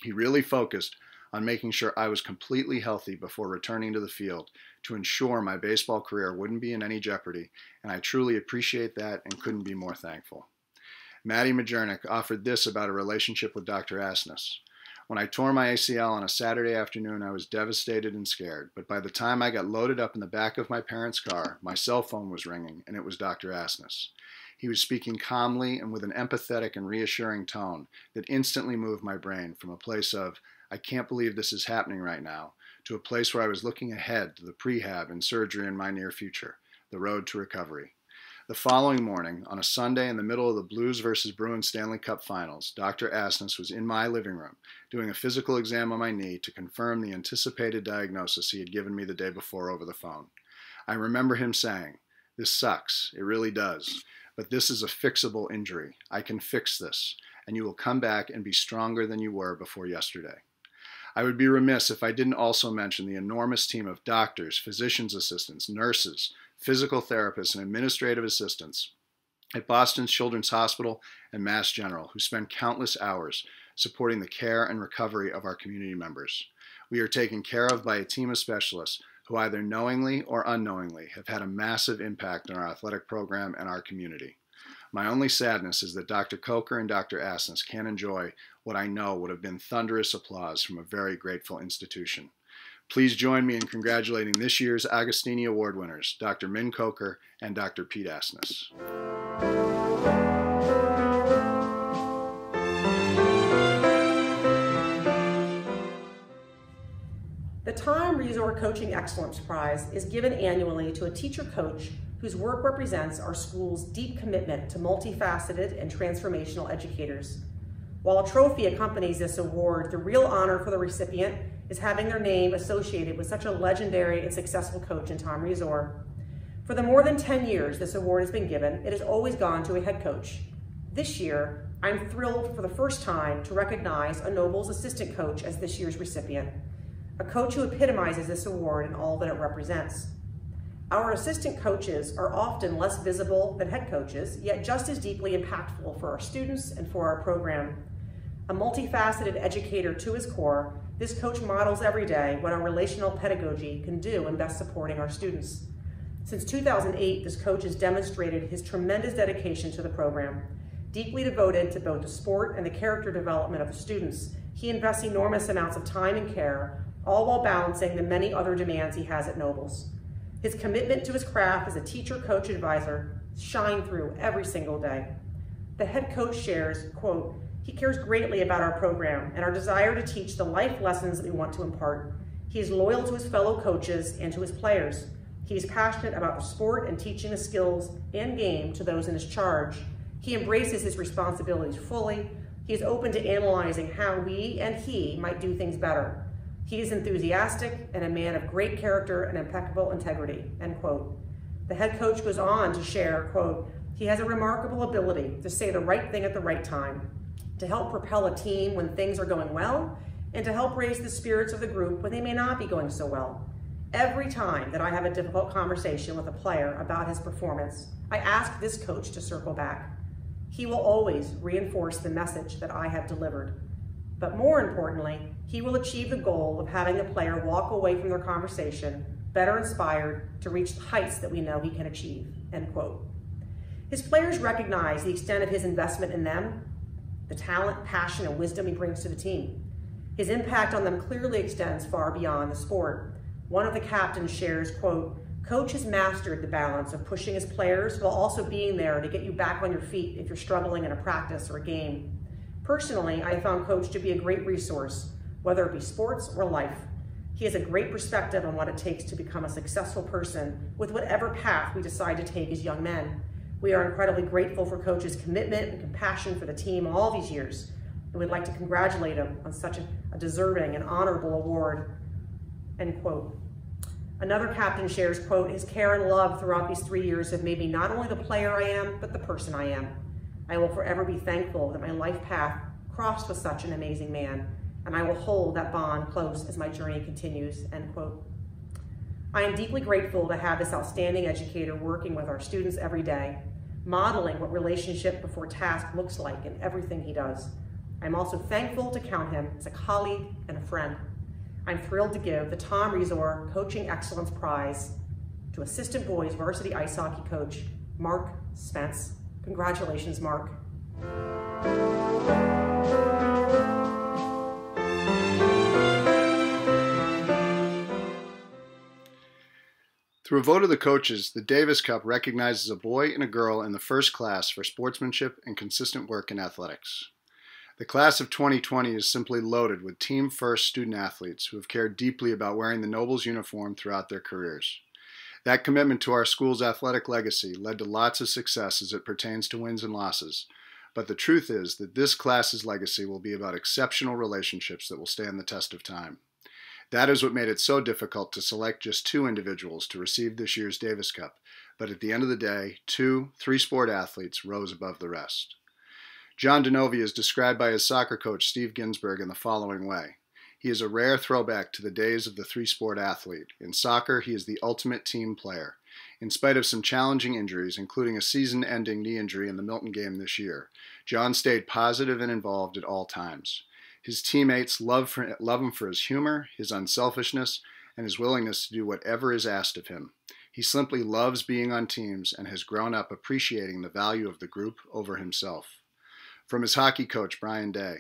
He really focused on making sure I was completely healthy before returning to the field to ensure my baseball career wouldn't be in any jeopardy, and I truly appreciate that and couldn't be more thankful. Maddie Majernik offered this about a relationship with Dr. Asnis. When I tore my ACL on a Saturday afternoon, I was devastated and scared, but by the time I got loaded up in the back of my parents' car, my cell phone was ringing, and it was Dr. Asnis. He was speaking calmly and with an empathetic and reassuring tone that instantly moved my brain from a place of, I can't believe this is happening right now, to a place where I was looking ahead to the prehab and surgery in my near future, the road to recovery. The following morning, on a Sunday in the middle of the Blues versus Bruins Stanley Cup Finals, Dr. Asnis was in my living room doing a physical exam on my knee to confirm the anticipated diagnosis he had given me the day before over the phone. I remember him saying, "This sucks, it really does, but this is a fixable injury. I can fix this, and you will come back and be stronger than you were before yesterday." I would be remiss if I didn't also mention the enormous team of doctors, physician's assistants, nurses, physical therapists, and administrative assistants at Boston Children's Hospital and Mass General who spend countless hours supporting the care and recovery of our community members. We are taken care of by a team of specialists who either knowingly or unknowingly have had a massive impact on our athletic program and our community. My only sadness is that Dr. Kocher and Dr. Asnis can't enjoy what I know would have been thunderous applause from a very grateful institution. Please join me in congratulating this year's Agostini Award winners, Dr. Min Kocher and Dr. Pete Asnis. The Time Resort Coaching Excellence Prize is given annually to a teacher coach whose work represents our school's deep commitment to multifaceted and transformational educators. While a trophy accompanies this award, the real honor for the recipient is having their name associated with such a legendary and successful coach in Tom Resor. For the more than 10 years this award has been given, it has always gone to a head coach. This year, I'm thrilled for the first time to recognize a Nobles assistant coach as this year's recipient, a coach who epitomizes this award and all that it represents. Our assistant coaches are often less visible than head coaches, yet just as deeply impactful for our students and for our program. A multifaceted educator to his core, this coach models every day what our relational pedagogy can do in best supporting our students. Since 2008, this coach has demonstrated his tremendous dedication to the program. Deeply devoted to both the sport and the character development of the students, he invests enormous amounts of time and care, all while balancing the many other demands he has at Nobles. His commitment to his craft as a teacher, coach, advisor shine through every single day. The head coach shares, quote, "He cares greatly about our program and our desire to teach the life lessons that we want to impart. He is loyal to his fellow coaches and to his players. He is passionate about the sport and teaching the skills and game to those in his charge. He embraces his responsibilities fully. He is open to analyzing how we and he might do things better. He is enthusiastic and a man of great character and impeccable integrity, end quote. The head coach goes on to share, quote, he has a remarkable ability to say the right thing at the right time, to help propel a team when things are going well, and to help raise the spirits of the group when they may not be going so well. Every time that I have a difficult conversation with a player about his performance, I ask this coach to circle back. He will always reinforce the message that I have delivered. But more importantly, he will achieve the goal of having the player walk away from their conversation better inspired to reach the heights that we know he can achieve, end quote. His players recognize the extent of his investment in them, the talent, passion, and wisdom he brings to the team. His impact on them clearly extends far beyond the sport. One of the captains shares, quote, Coach has mastered the balance of pushing his players while also being there to get you back on your feet if you're struggling in a practice or a game. Personally, I found Coach to be a great resource, whether it be sports or life. He has a great perspective on what it takes to become a successful person with whatever path we decide to take as young men. We are incredibly grateful for Coach's commitment and compassion for the team all these years, and we'd like to congratulate him on such a deserving and honorable award, end quote. Another captain shares, quote, his care and love throughout these 3 years have made me not only the player I am, but the person I am. I will forever be thankful that my life path crossed with such an amazing man, and I will hold that bond close as my journey continues, end quote. I am deeply grateful to have this outstanding educator working with our students every day, modeling what relationship before task looks like in everything he does. I'm also thankful to count him as a colleague and a friend. I'm thrilled to give the Tom Resor Coaching Excellence Prize to Assistant Boys Varsity Ice Hockey Coach, Mark Spence. Congratulations, Mark. Through a vote of the coaches, the Davis Cup recognizes a boy and a girl in the first class for sportsmanship and consistent work in athletics. The class of 2020 is simply loaded with team-first student athletes who have cared deeply about wearing the Nobles uniform throughout their careers. That commitment to our school's athletic legacy led to lots of success as it pertains to wins and losses, but the truth is that this class's legacy will be about exceptional relationships that will stand the test of time. That is what made it so difficult to select just 2 individuals to receive this year's Davis Cup, but at the end of the day, 2 3-sport athletes rose above the rest. John DiNovi is described by his soccer coach Steve Ginsburg in the following way. He is a rare throwback to the days of the 3-sport athlete. In soccer, he is the ultimate team player. In spite of some challenging injuries, including a season-ending knee injury in the Milton game this year, John stayed positive and involved at all times. His teammates love him for his humor, his unselfishness, and his willingness to do whatever is asked of him. He simply loves being on teams and has grown up appreciating the value of the group over himself. From his hockey coach, Brian Day.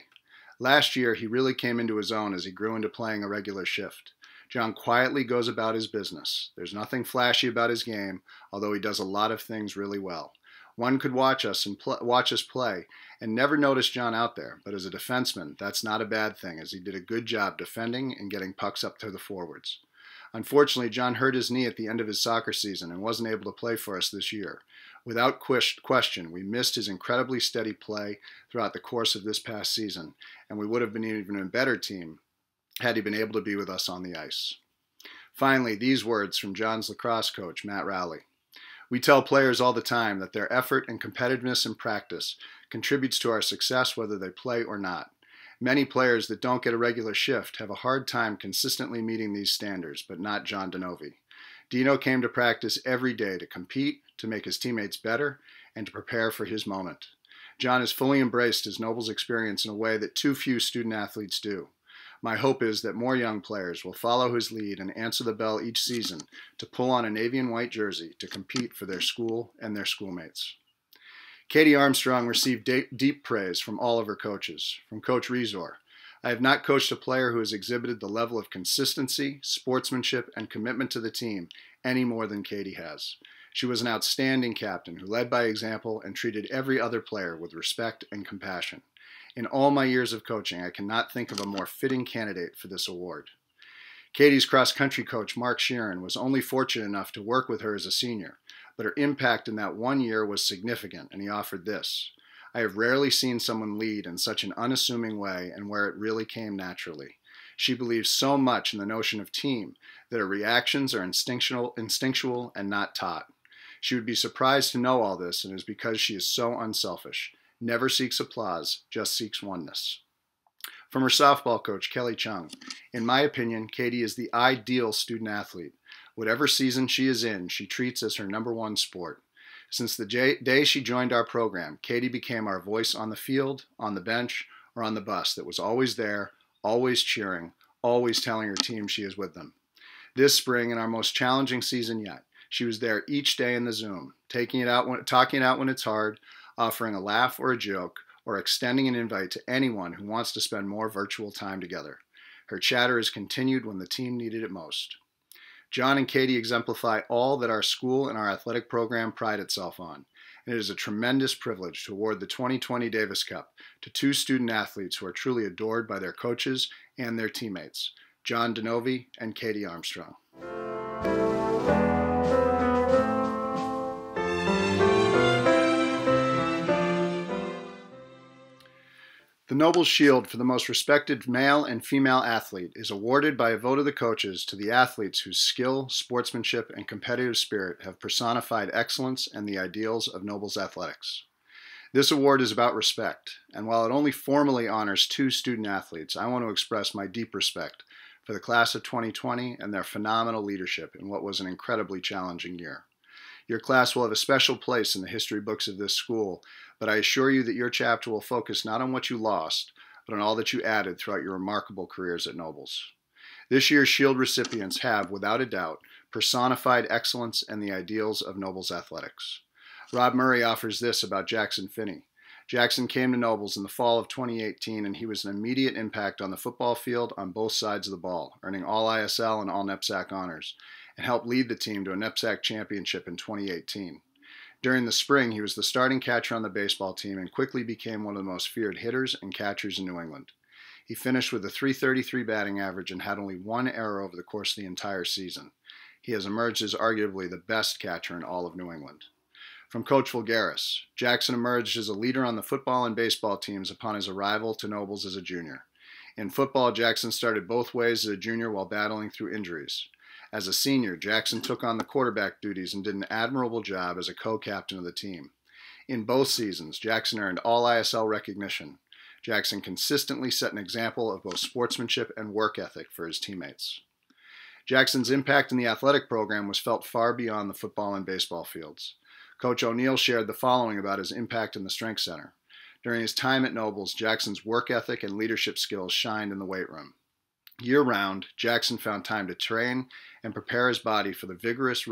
Last year, he really came into his own as he grew into playing a regular shift. John quietly goes about his business. There's nothing flashy about his game, although he does a lot of things really well. One could watch us play and never notice John out there, but as a defenseman, that's not a bad thing, as he did a good job defending and getting pucks up to the forwards. Unfortunately, John hurt his knee at the end of his soccer season and wasn't able to play for us this year. Without question, we missed his incredibly steady play throughout the course of this past season, and we would have been even a better team had he been able to be with us on the ice. Finally, these words from John's lacrosse coach, Matt Rowley. We tell players all the time that their effort and competitiveness in practice contributes to our success whether they play or not. Many players that don't get a regular shift have a hard time consistently meeting these standards, but not John DiNovi. Dino came to practice every day to compete, to make his teammates better, and to prepare for his moment. John has fully embraced his Nobles experience in a way that too few student athletes do. My hope is that more young players will follow his lead and answer the bell each season to pull on a navy and white jersey to compete for their school and their schoolmates. Katie Armstrong received deep praise from all of her coaches. From Coach Resor, I have not coached a player who has exhibited the level of consistency, sportsmanship, and commitment to the team any more than Katie has. She was an outstanding captain who led by example and treated every other player with respect and compassion. In all my years of coaching, I cannot think of a more fitting candidate for this award. Katie's cross-country coach, Mark Sheeran, was only fortunate enough to work with her as a senior, but her impact in that 1 year was significant, and he offered this. I have rarely seen someone lead in such an unassuming way and where it really came naturally. She believes so much in the notion of team that her reactions are instinctual and not taught. She would be surprised to know all this, and it is because she is so unselfish, never seeks applause, just seeks oneness. From her softball coach, Kelley Chung, in my opinion, Katie is the ideal student athlete. Whatever season she is in, she treats as her #1 sport. Since the day she joined our program, Katie became our voice on the field, on the bench, or on the bus that was always there, always cheering, always telling her team she is with them. This spring, in our most challenging season yet, she was there each day in the Zoom, talking it out when it's hard, offering a laugh or a joke, or extending an invite to anyone who wants to spend more virtual time together. Her chatter has continued when the team needed it most. John and Katie exemplify all that our school and our athletic program pride itself on, and it is a tremendous privilege to award the 2020 Davis Cup to 2 student athletes who are truly adored by their coaches and their teammates, John DiNovi and Katie Armstrong. The Nobles Shield for the most respected male and female athlete is awarded by a vote of the coaches to the athletes whose skill, sportsmanship, and competitive spirit have personified excellence and the ideals of Nobles athletics. This award is about respect, and while it only formally honors 2 student athletes, I want to express my deep respect for the class of 2020 and their phenomenal leadership in what was an incredibly challenging year. Your class will have a special place in the history books of this school, but I assure you that your chapter will focus not on what you lost, but on all that you added throughout your remarkable careers at Nobles. This year's Shield recipients have, without a doubt, personified excellence and the ideals of Nobles athletics. Rob Murray offers this about Jackson Finney. Jackson came to Nobles in the fall of 2018, and he was an immediate impact on the football field on both sides of the ball, earning all ISL and all NEPSAC honors, and helped lead the team to a NEPSAC championship in 2018. During the spring, he was the starting catcher on the baseball team and quickly became one of the most feared hitters and catchers in New England. He finished with a .333 batting average and had only 1 error over the course of the entire season. He has emerged as arguably the best catcher in all of New England. From Coach Vulgaris, Jackson emerged as a leader on the football and baseball teams upon his arrival to Nobles as a junior. In football, Jackson started both ways as a junior while battling through injuries. As a senior, Jackson took on the quarterback duties and did an admirable job as a co-captain of the team. In both seasons, Jackson earned all ISL recognition. Jackson consistently set an example of both sportsmanship and work ethic for his teammates. Jackson's impact in the athletic program was felt far beyond the football and baseball fields. Coach O'Neill shared the following about his impact in the Strength Center. During his time at Nobles, Jackson's work ethic and leadership skills shined in the weight room. Year-round, Jackson found time to train and prepare his body for the rigorous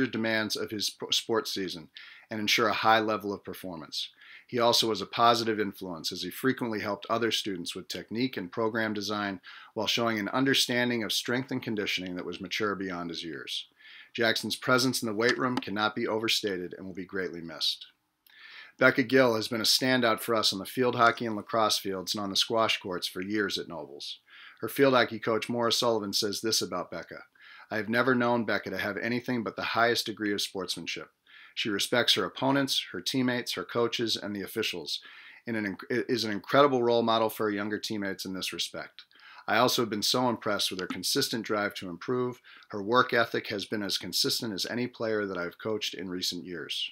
demands of his sports season and ensure a high level of performance. He also was a positive influence as he frequently helped other students with technique and program design while showing an understanding of strength and conditioning that was mature beyond his years. Jackson's presence in the weight room cannot be overstated and will be greatly missed. Becca Gill has been a standout for us on the field hockey and lacrosse fields and on the squash courts for years at Nobles. Her field hockey coach, Maura Sullivan, says this about Becca: "I have never known Becca to have anything but the highest degree of sportsmanship. She respects her opponents, her teammates, her coaches, and the officials, and is an incredible role model for her younger teammates in this respect. I also have been so impressed with her consistent drive to improve. Her work ethic has been as consistent as any player that I've coached in recent years."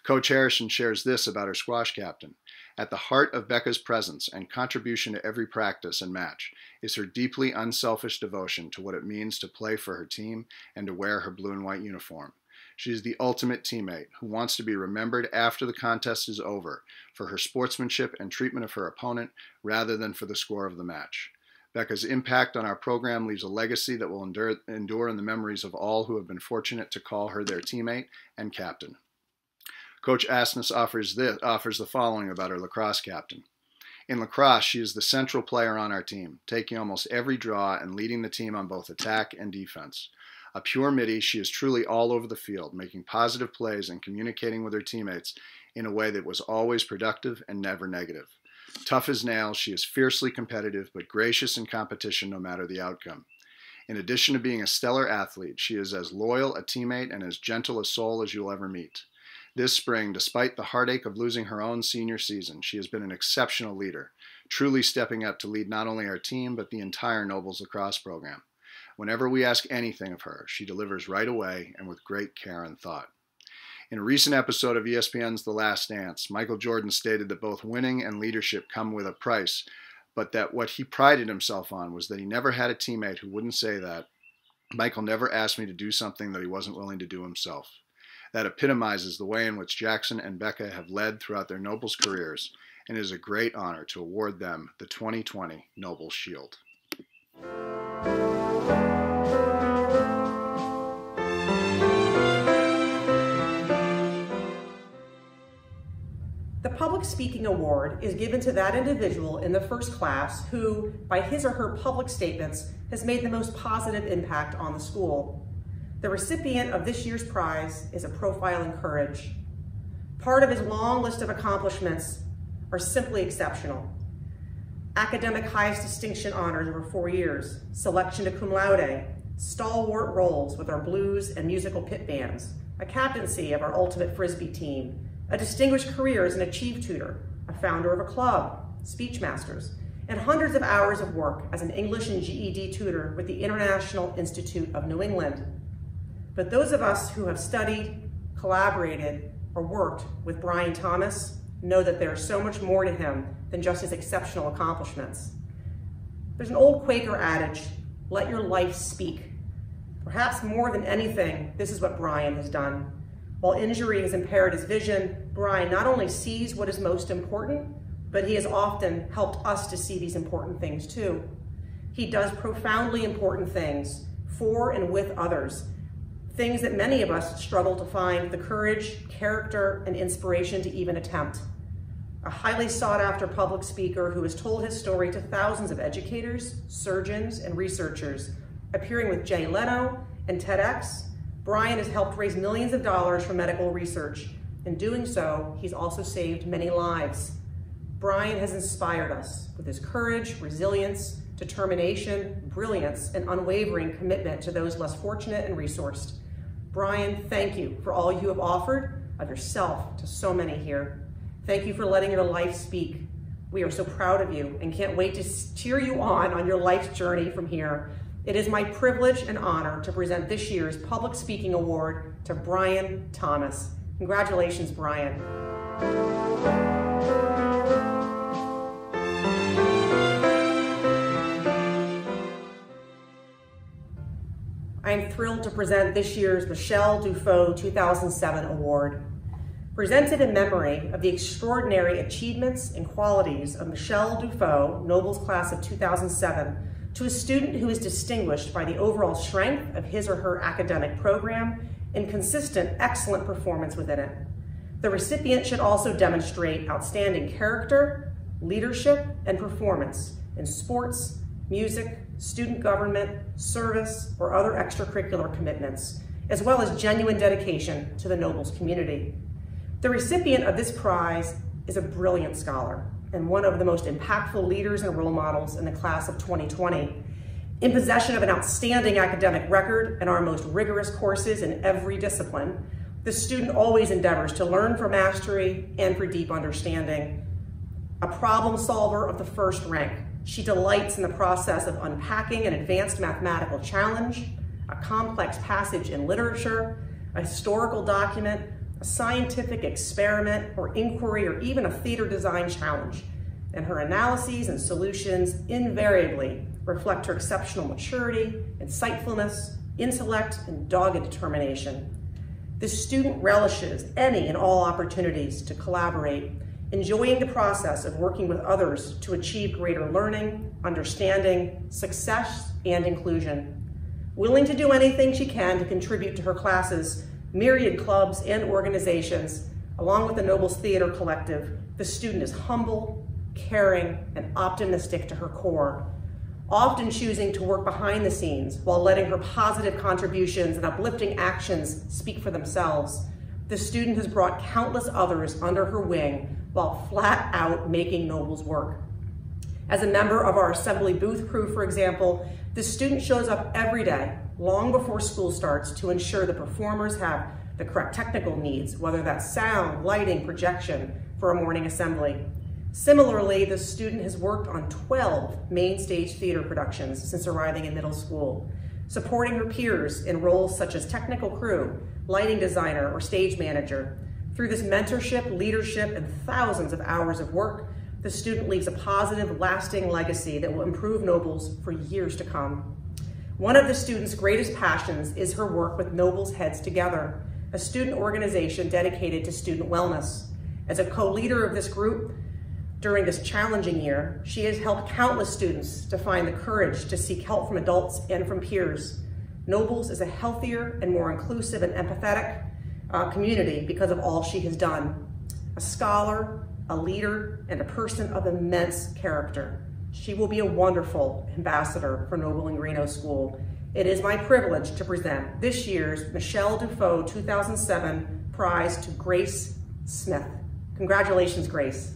Coach Harrison shares this about her squash captain: "At the heart of Becca's presence and contribution to every practice and match is her deeply unselfish devotion to what it means to play for her team and to wear her blue and white uniform. She is the ultimate teammate who wants to be remembered after the contest is over for her sportsmanship and treatment of her opponent rather than for the score of the match. Becca's impact on our program leaves a legacy that will endure in the memories of all who have been fortunate to call her their teammate and captain." Coach Asnis offers the following about her lacrosse captain: "In lacrosse, she is the central player on our team, taking almost every draw and leading the team on both attack and defense. A pure midi, she is truly all over the field, making positive plays and communicating with her teammates in a way that was always productive and never negative. Tough as nails, she is fiercely competitive but gracious in competition no matter the outcome. In addition to being a stellar athlete, she is as loyal a teammate and as gentle a soul as you'll ever meet. This spring, despite the heartache of losing her own senior season, she has been an exceptional leader, truly stepping up to lead not only our team, but the entire Nobles lacrosse program. Whenever we ask anything of her, she delivers right away and with great care and thought. In a recent episode of ESPN's The Last Dance, Michael Jordan stated that both winning and leadership come with a price, but that what he prided himself on was that he never had a teammate who wouldn't say that. Michael never asked me to do something that he wasn't willing to do himself. That epitomizes the way in which Jackson and Becca have led throughout their Nobles careers, and it is a great honor to award them the 2020 Nobles Shield. The Public Speaking Award is given to that individual in the first class who, by his or her public statements, has made the most positive impact on the school. The recipient of this year's prize is a profile in courage. Part of his long list of accomplishments are simply exceptional. Academic highest distinction honors over 4 years, selection to cum laude, stalwart roles with our blues and musical pit bands, a captaincy of our ultimate Frisbee team, a distinguished career as an Achieve tutor, a founder of a club, Speech Masters, and hundreds of hours of work as an English and GED tutor with the International Institute of New England. But those of us who have studied, collaborated, or worked with Bryan Thomas know that there's so much more to him than just his exceptional accomplishments. There's an old Quaker adage, let your life speak. Perhaps more than anything, this is what Bryan has done. While injury has impaired his vision, Bryan not only sees what is most important, but he has often helped us to see these important things too. He does profoundly important things for and with others, things that many of us struggle to find the courage, character, and inspiration to even attempt. A highly sought after public speaker who has told his story to thousands of educators, surgeons, and researchers, appearing with Jay Leno and TEDx, Bryan has helped raise millions of dollars for medical research. In doing so, he's also saved many lives. Bryan has inspired us with his courage, resilience, determination, brilliance, and unwavering commitment to those less fortunate and resourced. Bryan, thank you for all you have offered of yourself to so many here. Thank you for letting your life speak. We are so proud of you and can't wait to cheer you on your life's journey from here. It is my privilege and honor to present this year's Public Speaking Award to Bryan Thomas. Congratulations, Bryan. I am thrilled to present this year's Michelle Dufault 2007 Award. Presented in memory of the extraordinary achievements and qualities of Michelle Dufault, Nobles Class of 2007, to a student who is distinguished by the overall strength of his or her academic program and consistent, excellent performance within it. The recipient should also demonstrate outstanding character, leadership, and performance in sports, music, student government, service, or other extracurricular commitments, as well as genuine dedication to the Nobles community. The recipient of this prize is a brilliant scholar and one of the most impactful leaders and role models in the class of 2020. In possession of an outstanding academic record and our most rigorous courses in every discipline, the student always endeavors to learn for mastery and for deep understanding. A problem solver of the first rank, she delights in the process of unpacking an advanced mathematical challenge, a complex passage in literature, a historical document, a scientific experiment or inquiry, or even a theater design challenge. And her analyses and solutions invariably reflect her exceptional maturity, insightfulness, intellect, and dogged determination. This student relishes any and all opportunities to collaborate, enjoying the process of working with others to achieve greater learning, understanding, success, and inclusion. Willing to do anything she can to contribute to her class's myriad clubs and organizations, along with the Nobles Theater Collective, the student is humble, caring, and optimistic to her core, often choosing to work behind the scenes while letting her positive contributions and uplifting actions speak for themselves. The student has brought countless others under her wing while flat out making Nobles work. As a member of our assembly booth crew, for example, the student shows up every day, long before school starts, to ensure the performers have the correct technical needs, whether that's sound, lighting, projection, for a morning assembly. Similarly, the student has worked on 12 main stage theater productions since arriving in middle school, supporting her peers in roles such as technical crew, lighting designer, or stage manager. Through this mentorship, leadership, and thousands of hours of work, the student leaves a positive, lasting legacy that will improve Nobles for years to come. One of the student's greatest passions is her work with Nobles Heads Together, a student organization dedicated to student wellness. As a co-leader of this group, during this challenging year, she has helped countless students to find the courage to seek help from adults and from peers. Nobles is a healthier and more inclusive and empathetic community because of all she has done. A scholar, a leader, and a person of immense character. She will be a wonderful ambassador for Noble and Greeno School. It is my privilege to present this year's Michelle Dufault 2007 prize to Grace Smith. Congratulations, Grace.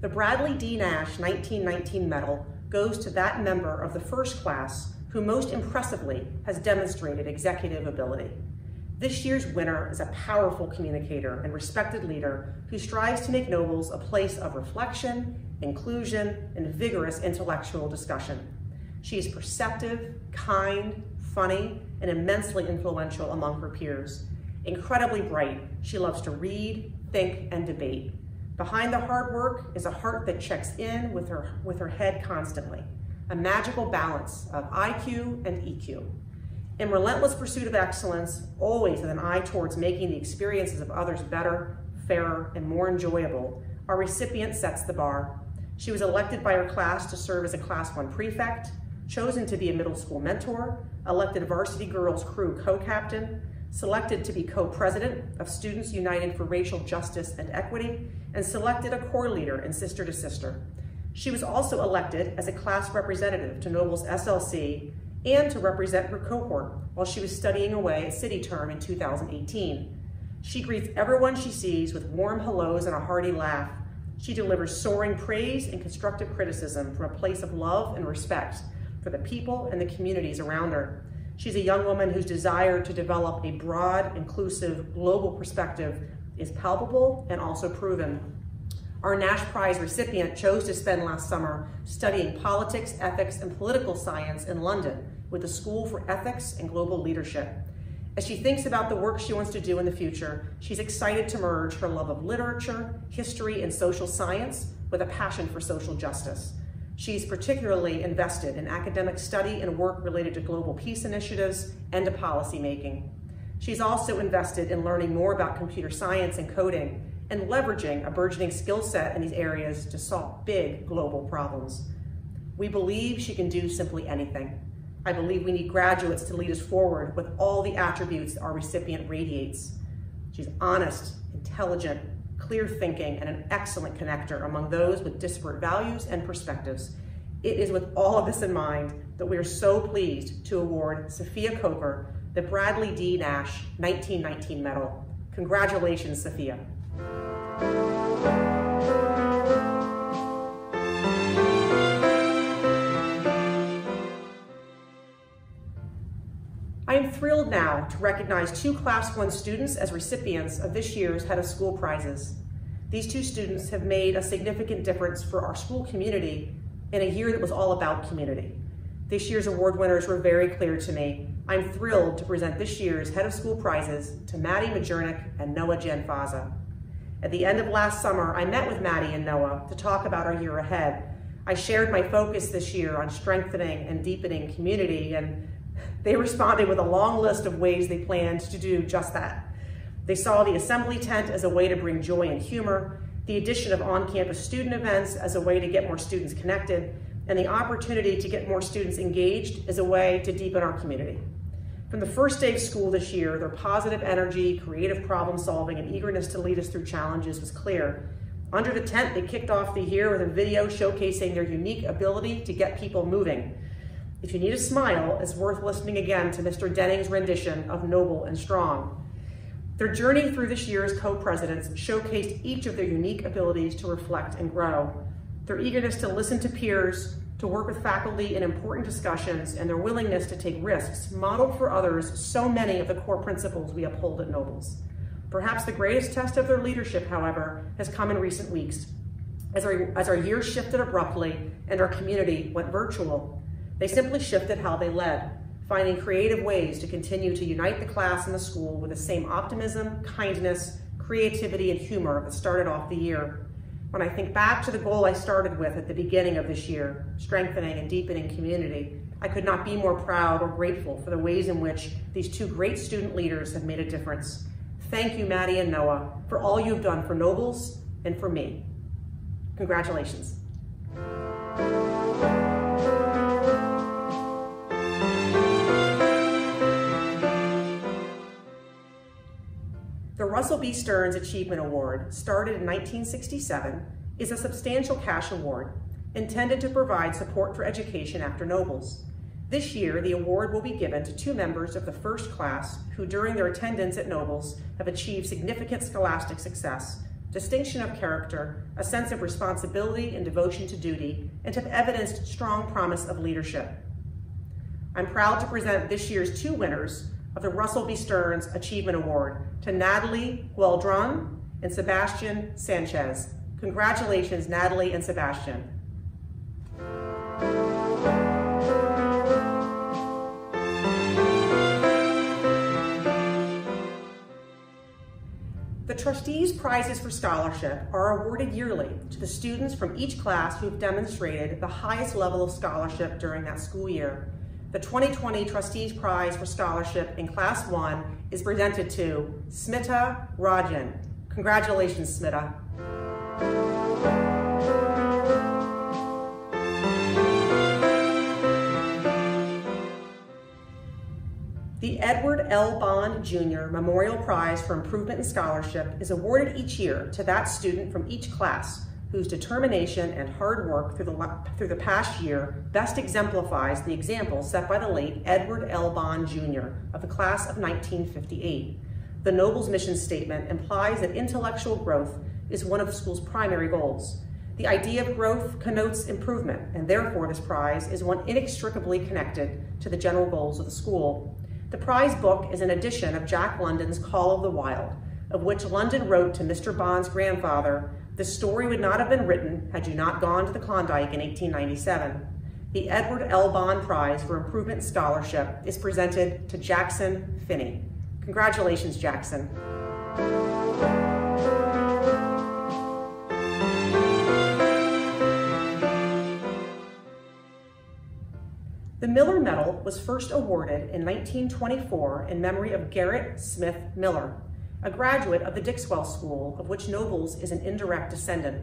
The Bradley D. Nash 1919 medal goes to that member of the first class who most impressively has demonstrated executive ability. This year's winner is a powerful communicator and respected leader who strives to make Nobles a place of reflection, inclusion, and vigorous intellectual discussion. She is perceptive, kind, funny, and immensely influential among her peers. Incredibly bright, she loves to read, think, and debate. Behind the hard work is a heart that checks in with her head constantly, a magical balance of IQ and EQ. In relentless pursuit of excellence, always with an eye towards making the experiences of others better, fairer, and more enjoyable, our recipient sets the bar. She was elected by her class to serve as a Class 1 prefect, chosen to be a middle school mentor, elected varsity girls crew co-captain, selected to be co-president of Students United for Racial Justice and Equity, and selected a core leader in Sister to Sister. She was also elected as a class representative to Nobles SLC and to represent her cohort while she was studying away at City Term in 2018. She greets everyone she sees with warm hellos and a hearty laugh. She delivers soaring praise and constructive criticism from a place of love and respect for the people and the communities around her. She's a young woman whose desire to develop a broad, inclusive, global perspective is palpable and also proven. Our Nash Prize recipient chose to spend last summer studying politics, ethics, and political science in London with the School for Ethics and Global Leadership. As she thinks about the work she wants to do in the future, she's excited to merge her love of literature, history, and social science with a passion for social justice. She's particularly invested in academic study and work related to global peace initiatives and to policy making. She's also invested in learning more about computer science and coding and leveraging a burgeoning skill set in these areas to solve big global problems. We believe she can do simply anything. I believe we need graduates to lead us forward with all the attributes our recipient radiates. She's honest, intelligent, clear thinking, and an excellent connector among those with disparate values and perspectives. It is with all of this in mind that we are so pleased to award Sophia Kocher the Bradley D. Nash 1919 Medal. Congratulations, Sophia. I am thrilled now to recognize two Class 1 students as recipients of this year's Head of School prizes. These two students have made a significant difference for our school community in a year that was all about community. This year's award winners were very clear to me. I'm thrilled to present this year's Head of School prizes to Maddie Majernik and Noah Janfaza. At the end of last summer, I met with Maddie and Noah to talk about our year ahead. I shared my focus this year on strengthening and deepening community, and they responded with a long list of ways they planned to do just that. They saw the assembly tent as a way to bring joy and humor, the addition of on-campus student events as a way to get more students connected, and the opportunity to get more students engaged as a way to deepen our community. From the first day of school this year, their positive energy, creative problem solving, and eagerness to lead us through challenges was clear. Under the tent, they kicked off the year with a video showcasing their unique ability to get people moving. If you need a smile, it's worth listening again to Mr. Denning's rendition of Noble and Strong. Their journey through this year's co-presidents showcased each of their unique abilities to reflect and grow. Their eagerness to listen to peers, to work with faculty in important discussions, and their willingness to take risks modeled for others so many of the core principles we uphold at Nobles. Perhaps the greatest test of their leadership, however, has come in recent weeks. As our year shifted abruptly and our community went virtual, they simply shifted how they led, finding creative ways to continue to unite the class and the school with the same optimism, kindness, creativity, and humor that started off the year. When I think back to the goal I started with at the beginning of this year, strengthening and deepening community, I could not be more proud or grateful for the ways in which these two great student leaders have made a difference. Thank you, Maddie and Noah, for all you've done for Nobles and for me. Congratulations. The Russell B. Stearns Achievement Award, started in 1967, is a substantial cash award intended to provide support for education after Nobles. This year, the award will be given to two members of the first class who, during their attendance at Nobles, have achieved significant scholastic success, distinction of character, a sense of responsibility and devotion to duty, and have evidenced strong promise of leadership. I'm proud to present this year's two winners of the Russell B. Stearns Achievement Award to Natalie Gueldron and Sebastian Sanchez. Congratulations, Natalie and Sebastian. The Trustees' Prizes for Scholarship are awarded yearly to the students from each class who have demonstrated the highest level of scholarship during that school year. The 2020 Trustees' Prize for Scholarship in Class 1 is presented to Smita Rajan. Congratulations, Smita. The Edward L. Bond Jr. Memorial Prize for Improvement in Scholarship is awarded each year to that student from each class whose determination and hard work through the past year best exemplifies the example set by the late Edward L. Bond Jr. of the class of 1958. The Nobles mission statement implies that intellectual growth is one of the school's primary goals. The idea of growth connotes improvement, and therefore this prize is one inextricably connected to the general goals of the school. The prize book is an edition of Jack London's Call of the Wild, of which London wrote to Mr. Bond's grandfather, "The story would not have been written had you not gone to the Klondike in 1897. The Edward L. Bond Prize for Improvement in Scholarship is presented to Jackson Finney. Congratulations, Jackson. The Miller Medal was first awarded in 1924 in memory of Garrett Smith Miller, a graduate of the Dixwell School, of which Nobles is an indirect descendant.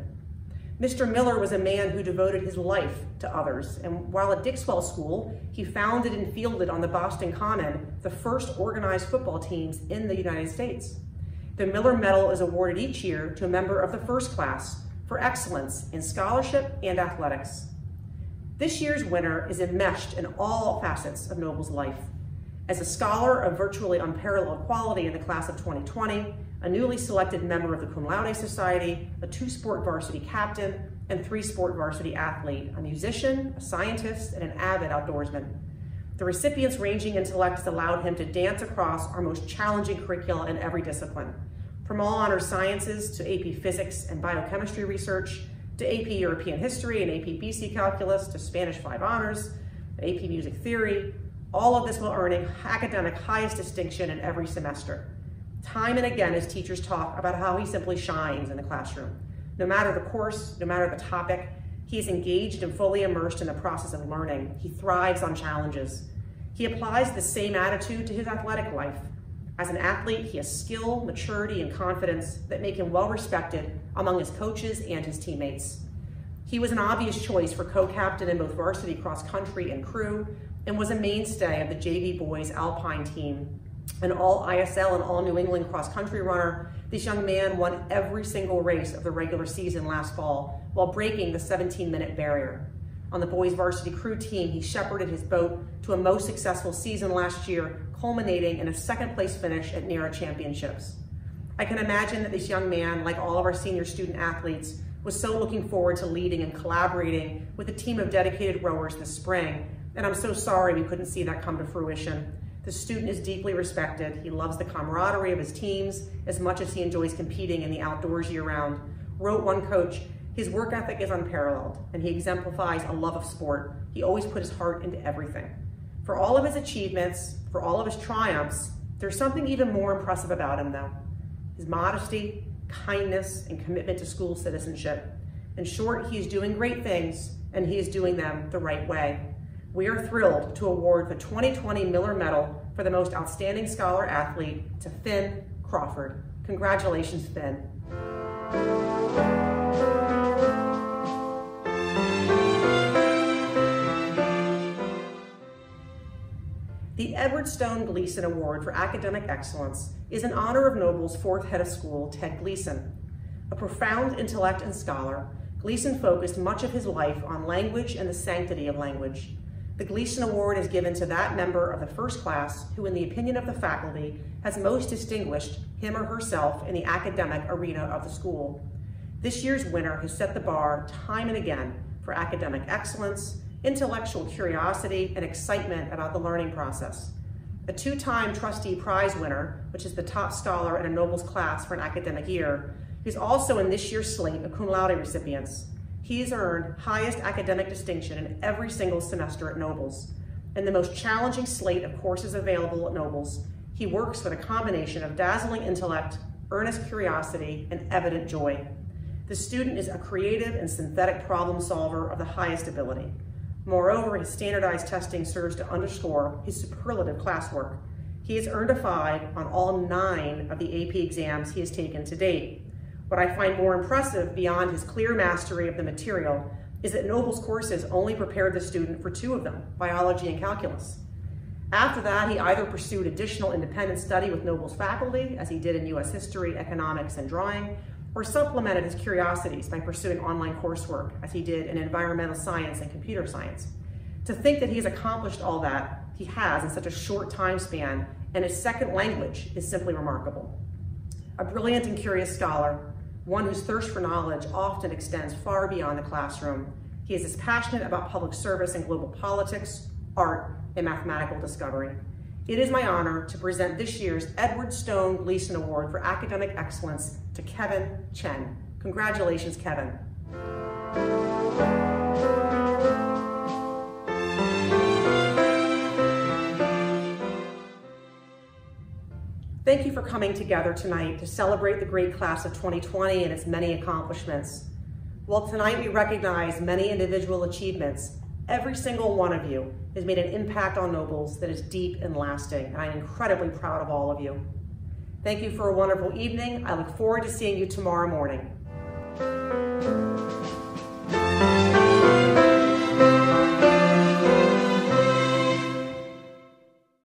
Mr. Miller was a man who devoted his life to others, and while at Dixwell School, he founded and fielded on the Boston Common the first organized football teams in the United States. The Miller Medal is awarded each year to a member of the first class for excellence in scholarship and athletics. This year's winner is enmeshed in all facets of Nobles' life. As a scholar of virtually unparalleled quality in the class of 2020, a newly selected member of the Cum Laude Society, a 2-sport varsity captain, and 3-sport varsity athlete, a musician, a scientist, and an avid outdoorsman. The recipient's ranging intellects allowed him to dance across our most challenging curricula in every discipline, from all honors sciences to AP physics and biochemistry research, to AP European history and AP BC calculus, to Spanish 5 honors, AP music theory, all of this while earning academic highest distinction in every semester. Time and again, his teachers talk about how he simply shines in the classroom. No matter the course, no matter the topic, he is engaged and fully immersed in the process of learning. He thrives on challenges. He applies the same attitude to his athletic life. As an athlete, he has skill, maturity, and confidence that make him well respected among his coaches and his teammates. He was an obvious choice for co-captain in both varsity cross country and crew, and was a mainstay of the JV boys Alpine team. An all ISL and all New England cross country runner, this young man won every single race of the regular season last fall while breaking the 17-minute barrier. On the boys varsity crew team, he shepherded his boat to a most successful season last year, culminating in a 2nd place finish at NERA Championships. I can imagine that this young man, like all of our senior student athletes, was so looking forward to leading and collaborating with a team of dedicated rowers this spring, and I'm so sorry we couldn't see that come to fruition. The student is deeply respected. He loves the camaraderie of his teams as much as he enjoys competing in the outdoors year-round. Wrote one coach, his work ethic is unparalleled, and he exemplifies a love of sport. He always put his heart into everything. For all of his achievements, for all of his triumphs, there's something even more impressive about him though. His modesty, kindness, and commitment to school citizenship. In short, he is doing great things, and he is doing them the right way. We are thrilled to award the 2020 Miller Medal for the most outstanding scholar athlete to Finn Crawford. Congratulations, Finn. The Edward Stone Gleason Award for Academic Excellence is in honor of Noble's fourth head of school, Ted Gleason. A profound intellect and scholar, Gleason focused much of his life on language and the sanctity of language. The Gleason Award is given to that member of the first class who, in the opinion of the faculty, has most distinguished him or herself in the academic arena of the school. This year's winner has set the bar time and again for academic excellence, intellectual curiosity, and excitement about the learning process. A two-time trustee prize winner, which is the top scholar in a Nobles class for an academic year, is also in this year's slate of cum laude recipients. He has earned highest academic distinction in every single semester at Nobles. In the most challenging slate of courses available at Nobles, he works with a combination of dazzling intellect, earnest curiosity, and evident joy. The student is a creative and synthetic problem solver of the highest ability. Moreover, his standardized testing serves to underscore his superlative classwork. He has earned a 5 on all 9 of the AP exams he has taken to date. What I find more impressive beyond his clear mastery of the material is that Noble's courses only prepared the student for 2 of them, biology and calculus. After that, he either pursued additional independent study with Noble's faculty, as he did in US history, economics, and drawing, or supplemented his curiosities by pursuing online coursework, as he did in environmental science and computer science. To think that he has accomplished all that he has in such a short time span, and his second language, is simply remarkable. A brilliant and curious scholar, one whose thirst for knowledge often extends far beyond the classroom. He is as passionate about public service and global politics, art, and mathematical discovery. It is my honor to present this year's Edward Stone Gleason Award for Academic Excellence to Kevin Chen. Congratulations, Kevin. Thank you for coming together tonight to celebrate the great class of 2020 and its many accomplishments. While tonight we recognize many individual achievements, every single one of you has made an impact on Nobles that is deep and lasting, and I'm incredibly proud of all of you. Thank you for a wonderful evening. I look forward to seeing you tomorrow morning.